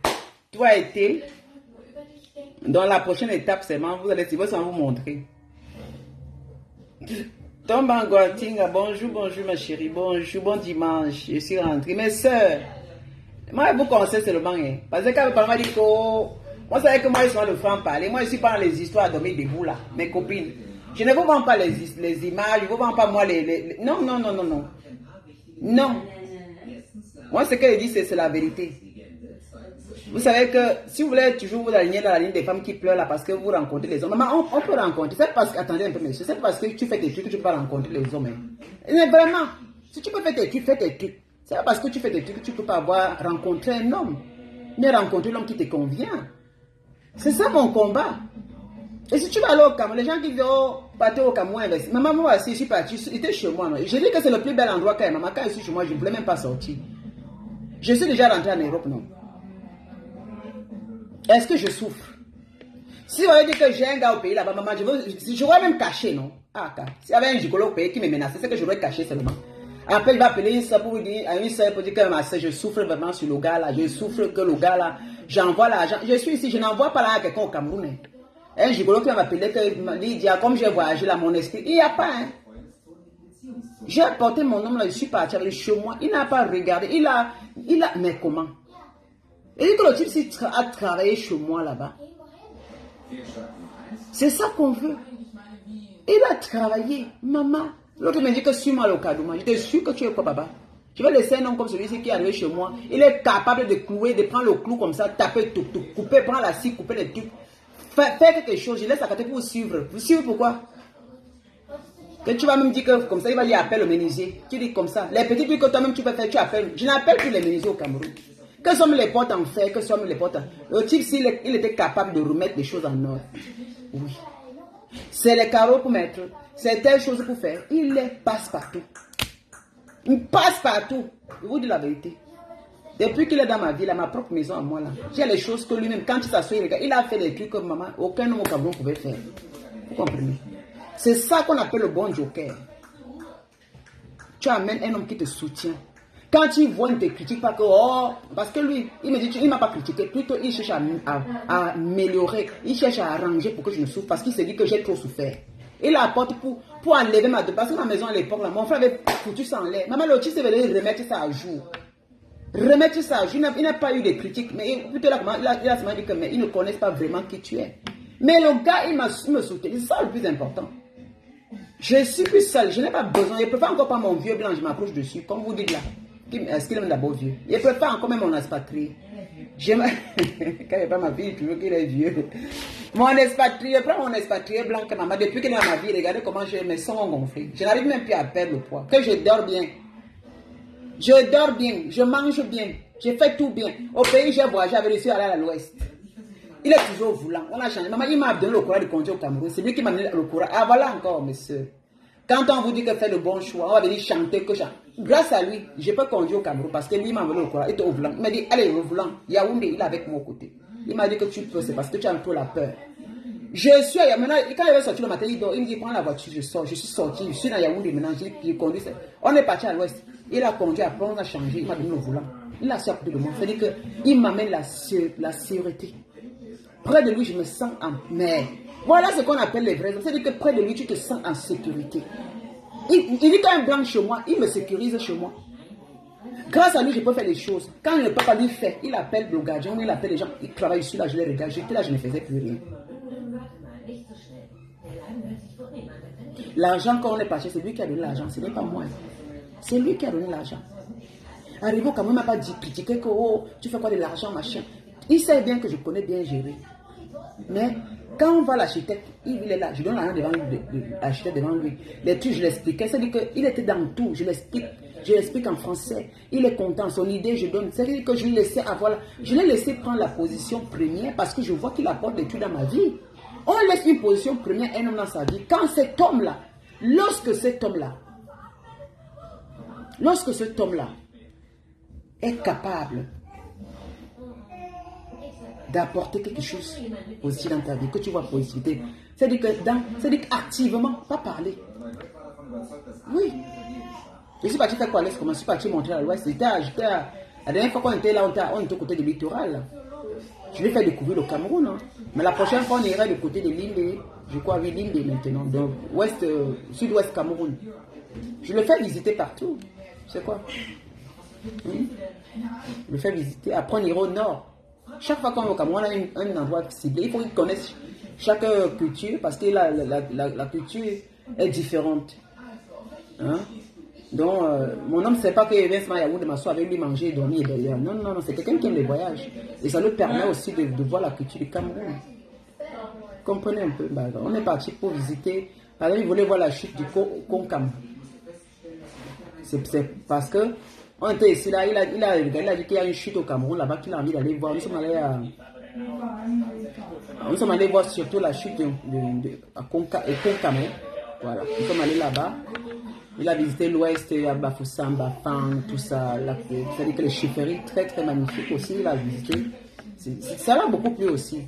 Tout a été. Dans la prochaine étape, c'est moi, vous allez vous montrer. Tombangotinga, bonjour ma chérie. Bonjour, bon dimanche. Je suis rentrée. Mes soeurs, moi, je vous conseille seulement. Hein, parce que quand le parent m'a dit que. Moi, savez que moi, je suis le franc parler. Moi, je suis pas dans les histoires à dormir debout là, mes copines. Je ne vous vends pas les images, je ne vous vends pas moi les... Non. Non. Moi, ce que je dis, c'est la vérité. Vous savez que si vous voulez toujours vous aligner dans la ligne des femmes qui pleurent là parce que vous rencontrez les hommes, maman, on peut rencontrer. C'est parce que, attendez un peu, monsieur, c'est parce que tu fais tes trucs que tu peux pas rencontrer les hommes. Hein. Mais vraiment, si tu peux faire tes trucs, fais tes trucs. C'est parce que tu fais tes trucs que tu ne peux pas rencontrer un homme. Mais rencontrer l'homme qui te convient. C'est ça mon combat. Et si tu vas aller au Cameroun, les gens qui disent, oh, partez au Cameroun, maman, moi aussi, je suis parti, j'étais chez moi. J'ai dit que c'est le plus bel endroit quand même. Maman, quand je suis chez moi, je ne voulais même pas sortir. Je suis déjà rentré en Europe, non? Est-ce que je souffre? Si on dit que j'ai un gars au pays là-bas, maman, je vais même cacher, non? Ah, s'il y avait un gigolo au pays qui me menaçait, c'est que je vais cacher seulement. Après, il va appeler une soeur pour dire, à une soeur pour dire que ma soeur, je souffre vraiment sur le gars là, je souffre que le gars là, j'envoie l'argent. Je suis ici, je n'envoie pas là à quelqu'un au Cameroun. Un gigolo qui va m'appeler, il dit, comme j'ai voyagé là, mon esprit, il n'y a pas, hein. J'ai apporté mon homme là, je suis parti avec chez moi, il n'a pas regardé, il a, mais comment? Il dit que le type a travaillé chez moi là-bas. C'est ça qu'on veut. Il a travaillé, maman. L'autre me dit que suis-moi le cadeau. J'étais sûr que tu es quoi, papa? Je vais laisser un homme comme celui-ci qui est arrivé chez moi. Il est capable de clouer, de prendre le clou comme ça, taper tout, couper, prendre la scie, couper les trucs. Faire quelque chose. Je laisse la côté pour vous suivre. Vous suivez pourquoi? Que tu vas même dire que comme ça, il va dire appelle le menuisier. Tu dis comme ça. Les petits trucs que toi-même tu peux faire, tu appelles. Je n'appelle plus les menuisiers au Cameroun. Que sommes les portes en fer, que sommes les portes en... Le type, il était capable de remettre les choses en ordre. Oui. c'est les carreaux pour mettre, c'est telle chose pour faire. Il les passe partout. Il passe partout. Je vous dis la vérité. Depuis qu'il est dans ma vie, là, ma propre maison à moi, là, j'ai les choses que lui-même, quand il s'assoit, il a fait des trucs que maman, aucun homme au Cameroun pouvait faire. Vous comprenez? C'est ça qu'on appelle le bon joker. Tu amènes un homme qui te soutient. Quand il voit, il ne te critique pas que, oh, parce que lui, il me dit, il ne m'a pas critiqué. Plutôt, il cherche à améliorer, il cherche à arranger pour que je ne souffre, parce qu'il se dit que j'ai trop souffert. Il apporte pour enlever ma dette. Parce que ma maison à l'époque, mon frère avait foutu ça en l'air. Maman, le tu sais, remettre ça à jour. Remettre ça à jour. Il n'a pas eu de critiques. Mais plutôt là, il a dit que mais ils ne connaissent pas vraiment qui tu es. Mais le gars, il me soutient. C'est ça le plus important. Je suis plus seul. Je n'ai pas besoin. Il ne préfère encore pas mon vieux blanc. Je m'approche dessus. Comme vous dites là. Est-ce qu'il aime d'abord vieux? Il ne préfère encore même mon expatrié. Quand il n'est pas ma fille, toujours qu'il est vieux. Mon expatrié, prends mon expatrié blanc que maman, depuis qu'il est dans ma vie, regardez comment mes sons ont gonflé. Je n'arrive même plus à perdre le poids. Que je dors bien. Je dors bien, je mange bien, je fais tout bien. Au pays, j'ai voyagé avec lui, aller à l'ouest. Il est toujours voulant. On a changé. Maman, il m'a donné le courage de conduire au Cameroun. C'est lui qui m'a donné le courage. Ah, voilà encore, monsieur. Quand on vous dit que fait le bon choix, on va venir chanter que chanter. Grâce à lui, je peux conduire au Cameroun parce que lui m'a donné le courage. Il était au volant. Il m'a dit, allez, au volant. Yaoundé, il est avec moi au côté. Il m'a dit que tu peux, c'est parce que tu as un peu la peur. Je suis à Yaoundé. Quand il avait sorti le matin, il me dit, prends la voiture, je sors. Je suis sorti, je suis dans Yaoundé maintenant. Je conduis. On est parti à l'ouest. Il a conduit, après on a changé, il m'a donné le volant. Il a su à côté de moi. C'est-à-dire qu'il m'amène la sécurité. Près de lui, je me sens en mer. Voilà ce qu'on appelle les vrais hommes. C'est-à-dire que près de lui, tu te sens en sécurité. Il dit qu'un blanc chez moi, il me sécurise chez moi. Grâce à lui, je peux faire des choses. Quand il ne peut pas lui faire, il appelle le gardien, il appelle les gens, il travaille ici, là, je les regarde. J'étais là, je ne faisais plus rien. L'argent, quand on est parti, c'est lui qui a donné l'argent, ce n'est pas moi. C'est lui qui a donné l'argent. Arrivé au Cameroun, il ne m'a pas dit, critiquer que, oh, tu fais quoi de l'argent, machin. Il sait bien que je connais bien gérer. Mais quand on va à l'architecte, il est là, je donne l'argent devant lui, l'architecte devant lui. Les trucs, je l'expliquais. C'est-à-dire qu'il était dans tout, je l'explique en français. Il est content, son idée, je donne. C'est-à-dire que je l'ai laissé avoir, je l'ai laissé prendre la position première parce que je vois qu'il apporte des trucs dans ma vie. On laisse une position première, un homme dans sa vie. Quand cet homme-là, lorsque cet homme-là est capable d'apporter quelque chose positif dans ta vie, que tu vois positivité, c'est-à-dire qu'activement, pas parler. Oui. Je suis parti faire quoi à l'Est, je suis parti montrer à l'Ouest. La dernière fois qu'on était là, on était au côté du littoral. Je vais faire découvrir le Cameroun. Hein. Mais la prochaine fois, on ira du côté de l'île, je crois, oui, l'île maintenant. Donc, sud-ouest Cameroun. Je le fais visiter partout. C'est quoi? Oui. Je le fais visiter. Après, on ira au nord. Chaque fois qu'on va au Cameroun, on a un endroit ciblé. Il faut qu'ils connaissent chaque culture parce que la culture est différente. Hein? Donc, mon homme ne sait pas qu'il vient se Yaoundé de m'asseoir avec lui, manger et dormir d'ailleurs. Non, non, non, c'est quelqu'un qui aime les voyages. Et ça lui permet aussi de voir la culture du Cameroun. Comprenez un peu. Bah, on est parti pour visiter. Par exemple, il voulait voir la chute du Konkam. C'est parce que on était ici là, il a dit qu'il y a une chute au Cameroun là-bas qu'il a envie d'aller voir. Nous sommes allés voir surtout la chute à Konkam. Voilà, nous sommes allés là-bas. Il a visité l'ouest, à Bafoussam, Bafang, tout ça. C'est-à-dire que les chefferies très très magnifiques aussi, il a visité. Ça l'a beaucoup plu aussi.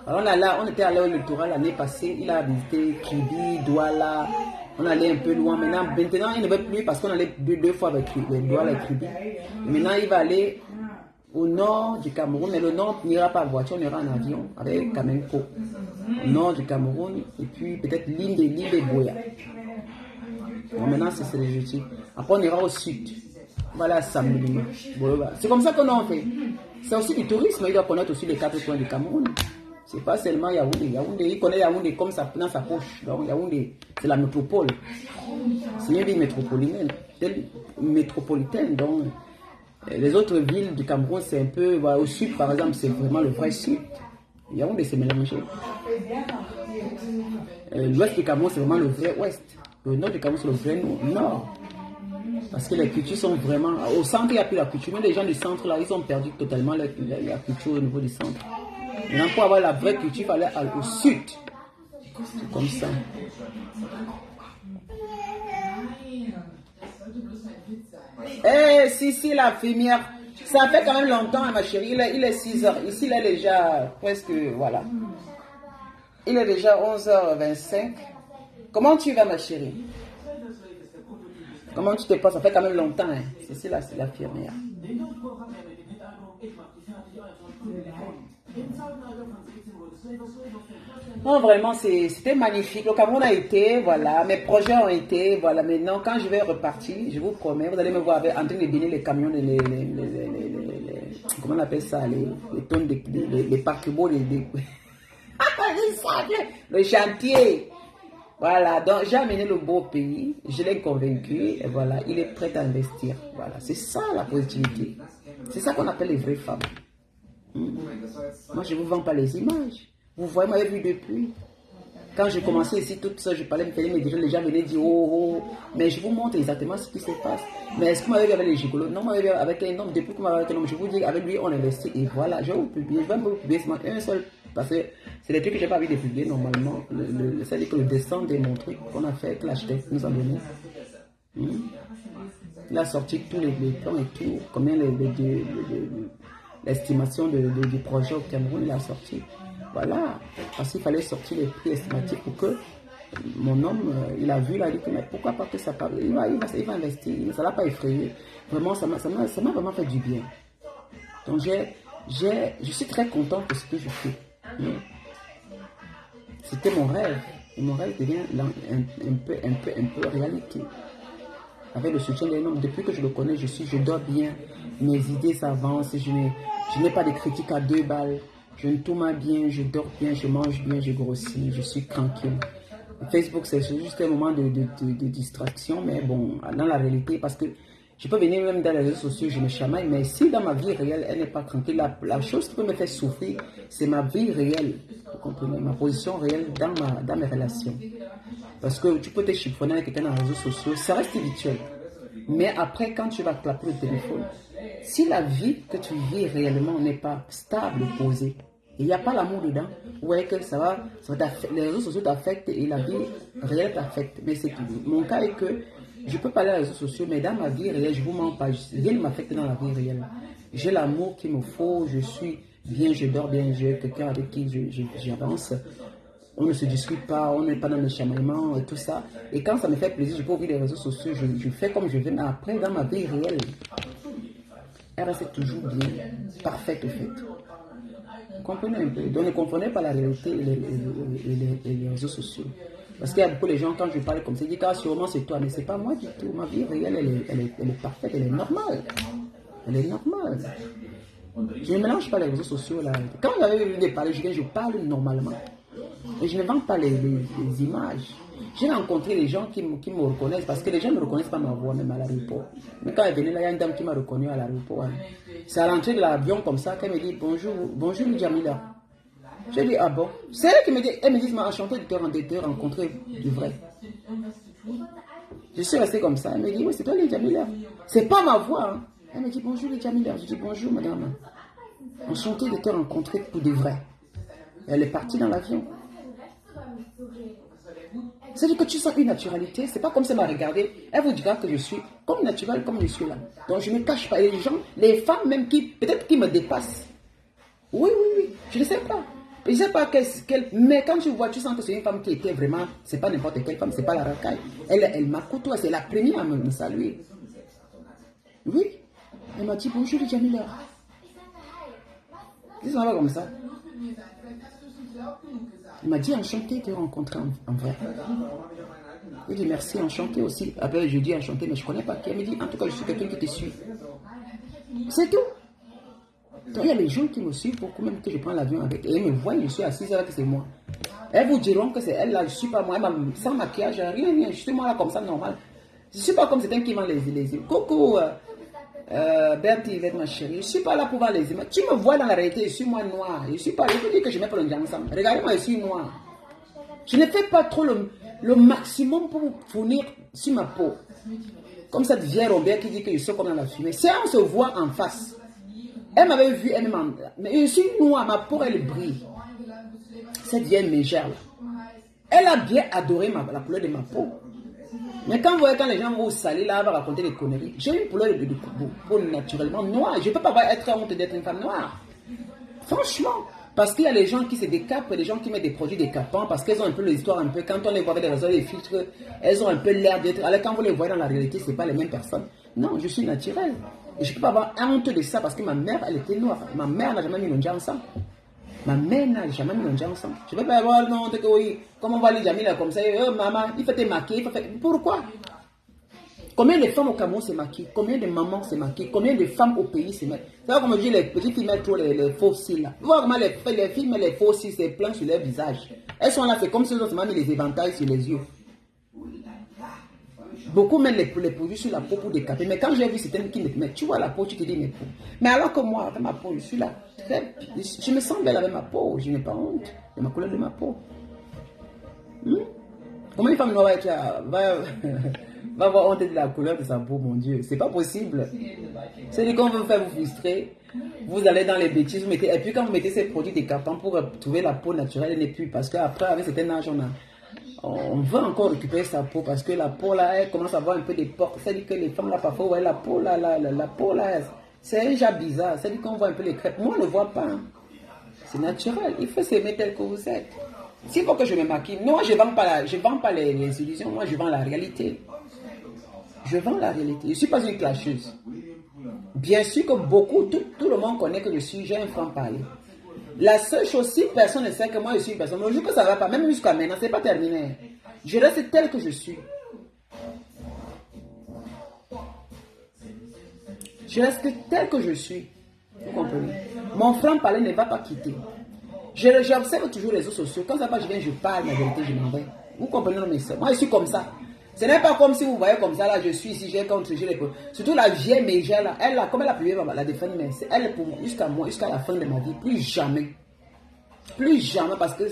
Alors on était allé au littoral l'année passée, il a visité Kribi, Douala. On allait un peu loin. Maintenant il ne veut plus parce qu'on allait deux fois avec Douala et Kribi. Maintenant, il va aller au nord du Cameroun, mais le nord n'ira pas en voiture, on ira en avion avec Kamenko. Au nord du Cameroun, et puis peut-être l'île de Boya. Bon, maintenant, c'est les jeudis. Après, on ira au sud. Voilà, samedi. C'est comme ça qu'on en fait. C'est aussi du tourisme. Il doit connaître aussi les 4 coins du Cameroun. C'est pas seulement Yaoundé. Yaoundé, il connaît Yaoundé comme ça dans sa poche. Donc, Yaoundé, c'est la métropole. C'est une ville métropolitaine. Donc, les autres villes du Cameroun, c'est un peu. Voilà, au sud, par exemple, c'est vraiment le vrai sud. Yaoundé, c'est mélangé. L'ouest du Cameroun, c'est vraiment le vrai ouest. Le nord du Cameroun, c'est le vrai nord. Parce que les cultures sont vraiment... Au centre, il n'y a plus la culture. Même les gens du centre, là, ils ont perdu totalement la culture au niveau du centre. Maintenant, pour avoir la vraie culture, il fallait aller au sud. C'est comme ça. Eh, si, la infirmière. Ça fait quand même longtemps, hein, ma chérie. Il est 6 heures. Ici, il est déjà presque, voilà. Il est déjà 11h25. Comment tu vas, ma chérie? Comment tu te passes? Ça fait quand même longtemps. Hein. C'est là, c'est l'infirmière. Non, vraiment, c'était magnifique. Le Cameroun a été, voilà. Mes projets ont été, voilà. Maintenant, quand je vais repartir, je vous promets, vous allez me voir en train de bénir les camions, comment on appelle ça, les tonnes, les paquebots, le chantier. Voilà, donc j'ai amené le beau pays, je l'ai convaincu, et voilà, il est prêt à investir. Voilà, c'est ça la positivité. C'est ça qu'on appelle les vraies femmes. Moi, je ne vous vends pas les images. Vous voyez, vous m'avez vu depuis. Quand j'ai commencé ici, toute seule, je parlais, mais déjà les gens venaient dire oh. Mais je vous montre exactement ce qui se passe. Mais est-ce que vous m'avez vu avec les gigolos? Non, vous m'avez vu avec un homme. Depuis que vous m'avez vu avec un homme, je vous dis, avec lui, on investit. Et voilà, je vais vous publier. Je vais vous publier un seul. Parce que c'est des trucs que je n'ai pas envie de publier normalement. C'est-à-dire que le dessin de mon truc qu'on a fait, que l'architecte nous a donné. Il a sorti tous les plans et tout. Combien l'estimation du projet au Cameroun, il a sorti. Voilà, parce qu'il fallait sortir les prix estimatifs pour que mon homme, il a vu, il a dit que mais pourquoi pas que ça parle, il va investir, ça ne l'a pas effrayé. Vraiment, ça m'a vraiment fait du bien. Donc, je suis très content de ce que je fais. C'était mon rêve, et mon rêve devient un peu réalité. Avec le soutien d'un homme, depuis que je le connais, je dors bien, mes idées s'avancent, je n'ai pas de critiques à 2 balles. Je ne tourne bien, je dors bien, je mange bien, je grossis, je suis tranquille. Facebook, c'est juste un moment de distraction, mais bon, dans la réalité, parce que je peux venir même dans les réseaux sociaux, je me chamaille, mais si dans ma vie réelle, elle n'est pas tranquille, la chose qui peut me faire souffrir, c'est ma vie réelle, vous comprenez, ma position réelle dans mes relations. Parce que tu peux te chiffonner avec quelqu'un dans les réseaux sociaux, ça reste virtuel. Mais après, quand tu vas clapper le téléphone, si la vie que tu vis réellement n'est pas stable, posée, il n'y a pas l'amour dedans, vous voyez que les réseaux sociaux t'affectent et la vie réelle t'affecte. Mais c'est tout. Mon cas est que je peux parler aux réseaux sociaux, mais dans ma vie réelle, je ne vous mens pas, rien ne m'affecte dans la vie réelle. J'ai l'amour qu'il me faut, je suis bien, je dors bien, j'ai quelqu'un avec qui j'avance. On ne se discute pas, on n'est pas dans le chamaillement et tout ça. Et quand ça me fait plaisir, je peux ouvrir les réseaux sociaux, je fais comme je veux, mais après, dans ma vie réelle, elle reste toujours bien, parfaite au fait. Vous comprenez un peu? Donc ne comprenez pas la réalité et les réseaux sociaux. Parce qu'il y a beaucoup de gens, quand je parle comme ça, ils disent ah, sûrement c'est toi, mais c'est pas moi du tout. Ma vie réelle, elle est parfaite, elle est normale. Elle est normale. Je ne mélange pas les réseaux sociaux là. Quand j'avais eu des parler, je parle normalement. Et je ne vends pas les images. J'ai rencontré des gens qui me reconnaissent parce que les gens ne reconnaissent pas ma voix même à l'aéroport. Mais quand elle venait là, il y a une dame qui m'a reconnu à l'aéroport. Hein. C'est à l'entrée de l'avion comme ça qu'elle me dit bonjour Jamila. J'ai dit ah bon. C'est elle qui me dit, elle me dit enchanté de te rencontrer du vrai. Je suis resté comme ça. Elle me dit oui c'est toi Jamila. C'est pas ma voix. Hein. Elle me dit bonjour Jamila. Je dis bonjour madame. Enchanté de te rencontrer pour de vrai. Elle est partie dans l'avion. C'est-à-dire que tu sens une naturalité, c'est pas comme ça elle m'a regardé, elle vous dira que je suis comme naturel, comme je suis là. Donc je ne me cache pas. Et les gens, les femmes même peut-être qui me dépassent. Oui, je ne sais pas. Je ne sais pas mais quand tu vois, tu sens que c'est une femme qui était vraiment, c'est pas n'importe quelle femme, c'est pas la racaille. Elle m'a côtoyé, c'est la première à me saluer. Oui, elle m'a dit bonjour Jamila. Ils sont là comme ça. Il m'a dit enchanté de te rencontrer en vrai. Il dit merci, enchanté aussi. Après je dis enchanté, mais je ne connais pas qui. Elle me dit en tout cas je suis quelqu'un qui te suit. C'est tout. Donc il y a les gens qui me suivent beaucoup même que je prends l'avion avec. Et ils me voient, je suis assise avec c'est moi. Elles vous diront que c'est elle là, je ne suis pas moi. Elle sans maquillage, rien. Je suis moi là comme ça normal. Je ne suis pas comme certains qui vendent les yeux. Coucou. Bertie, ma chérie, je ne suis pas là pour voir les images. Tu me vois dans la réalité, je suis moi noir. Je suis pas là, je peux dire que je mets pas le ensemble. Regardez-moi, je suis noir. Je ne fais pas trop le maximum pour fournir sur ma peau. Comme cette vieille Robert qui dit que je suis comme dans la fumée. Si on se voit en face, elle m'avait vu elle-même. Mais je suis noir, ma peau elle brille. Cette vieille mégère là. Elle a bien adoré la couleur de ma peau. Mais quand vous voyez, quand les gens vont vous salir là, vont raconter des conneries, j'ai une couleur de peau naturellement noire. Je ne peux pas être honte d'être une femme noire. Franchement. Parce qu'il y a les gens qui se décapent, les gens qui mettent des produits décapants, parce qu'elles ont un peu l'histoire, un peu, quand on les voit avec des réseaux, des filtres, elles ont un peu l'air d'être. Alors quand vous les voyez dans la réalité, ce n'est pas les mêmes personnes. Non, je suis naturelle. Et je ne peux pas avoir honte de ça parce que ma mère, elle était noire. Ma mère n'a jamais mis l'ondia ensemble. Ma mère n'a jamais mis l'ondia ensemble. Je ne peux pas avoir honte que oui, comment on va les jamais là comme ça, maman, il faut te maquiller, pourquoi? Combien de femmes au Cameroun se maquillent? Combien de mamans se maquillent? Combien de femmes au pays se maquillent? C'est comme je dis, les petites filles mettent trop les faux cils là. Vous voyez comment les filles mettent les faux cils, c'est plein sur leur visage. Elles sont là, c'est comme si elles ont seulement mis les éventails sur les yeux. Beaucoup mettent les produits sur la peau pour décaper. Mais quand j'ai vu certaines qui mettent, tu vois la peau, tu te dis, mais alors que moi, avec ma peau, je suis là. Je me sens belle avec ma peau. Je n'ai pas honte de ma couleur de ma peau. Comment une femme noire va avoir honte de la couleur de sa peau, mon Dieu? C'est pas possible. C'est qu'on veut faire vous frustrer. Vous allez dans les bêtises, vous mettez, et puis quand vous mettez ces produits décapants pour trouver la peau naturelle, elle n'est plus. Parce qu'après, avec certain âge, on veut encore récupérer sa peau parce que la peau là, elle commence à avoir un peu des portes. C'est-à-dire que les femmes là, parfois, ouais, la peau là, la peau là, c'est déjà bizarre. C'est-à-dire qu'on voit un peu les crêpes. Moi, on ne le voit pas. Hein. C'est naturel. Il faut s'aimer tel que vous êtes. S'il faut que je me maquille, moi, je ne vends pas les illusions. Moi, je vends la réalité. Je vends la réalité. Je ne suis pas une clasheuse. Bien sûr que beaucoup, tout le monde connaît que j'ai un franc-parler. La seule chose, si personne ne sait que moi je suis une personne, le jour que ça ne va pas, même jusqu'à maintenant, ce n'est pas terminé. Je reste tel que je suis. Je reste tel que je suis. Vous comprenez? Mon franc-parler ne va pas quitter. J'observe toujours les réseaux sociaux. Quand ça va, je viens, je parle, la vérité, je m'en vais. Vous comprenez, non, mais moi, je suis comme ça. Ce n'est pas comme si vous voyez comme ça, là, je suis ici, j'ai contre, j'ai les problèmes. Surtout la vieille mégère, là, elle, là, comme elle a publié la défendre, mais elle, pour moi, jusqu'à la fin de ma vie, plus jamais. Plus jamais, parce que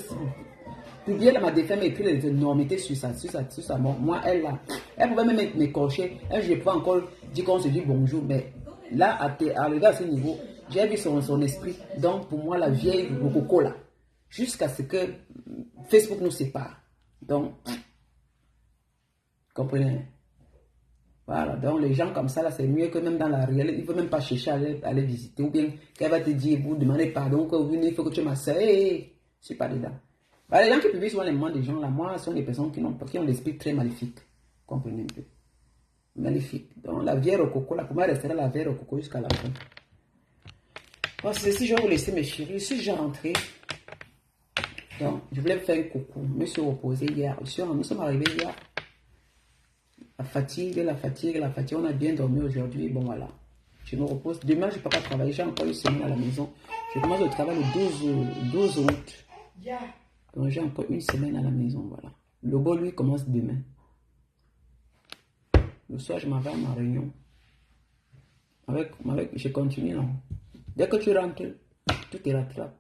publier ma défense et puis les énormités sur sa mort. Moi, elle, là, elle pouvait même m'écorcher. Elle, je pouvais encore dire qu'on se dit bonjour, mais là, arrivé à ce niveau, j'ai vu son esprit. Donc, pour moi, la vieille coco là, jusqu'à ce que Facebook nous sépare. Donc, comprenez? Voilà, donc les gens comme ça, là, c'est mieux que même dans la réalité, il ne faut même pas chercher à aller visiter. Ou bien qu'elle va te dire, vous demandez pardon, que vous venez, il faut que tu m'assures. Je ne suis pas dedans. Voilà, les gens qui publient souvent les moments des gens là, moi, ce sont des personnes qui ont l'esprit très maléfique. Comprenez un peu. Maléfique. Donc la vieille rococo, là, pour moi, elle restera la vieille rococo jusqu'à la fin. Bon, c'est ceci, je vais vous laisser mes chéris. Je suis déjà rentré. Donc, je voulais faire un coucou. Je me suis reposé hier. Nous sommes arrivés hier. La fatigue, on a bien dormi aujourd'hui. Bon, voilà. Je me repose. Demain, je ne peux pas travailler. J'ai encore une semaine à la maison. Je commence le travail le 12 août. Donc, j'ai encore une semaine à la maison. Voilà. Le beau, lui, commence demain. Le soir, je m'en vais à ma réunion. Je continue, non. Dès que tu rentres, tout est rattrapé.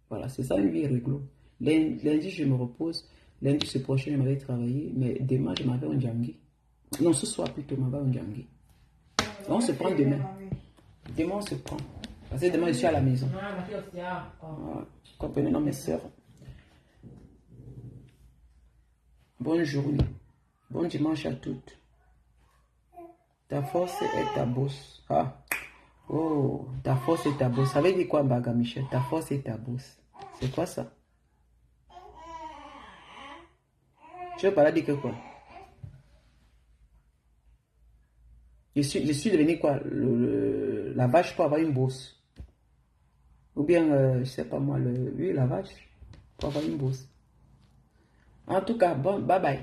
Voilà, c'est ça une vie rigolo. Lundi, je me repose. Lundi, ce prochain, je m'en vais travailler. Mais demain, je m'en vais en Djangui. Non, ce soir plutôt, je m'en vais en Djangui. On se prend demain. Demain, on se prend. Parce que demain, je suis à la maison. Voilà. Comprenez, non, mes soeurs. Bonne journée. Bon dimanche à toutes. Ta force est ta bosse. Ah. Oh, ta force est ta bosse. Ça veut dire quoi, Baga Michel? Ta force est ta bosse. C'est quoi ça? Tu veux parler de quoi? Je suis devenu quoi? La vache pour avoir une bosse. Ou bien, je sais pas moi, oui, la vache pour avoir une bosse. En tout cas, bon, bye bye.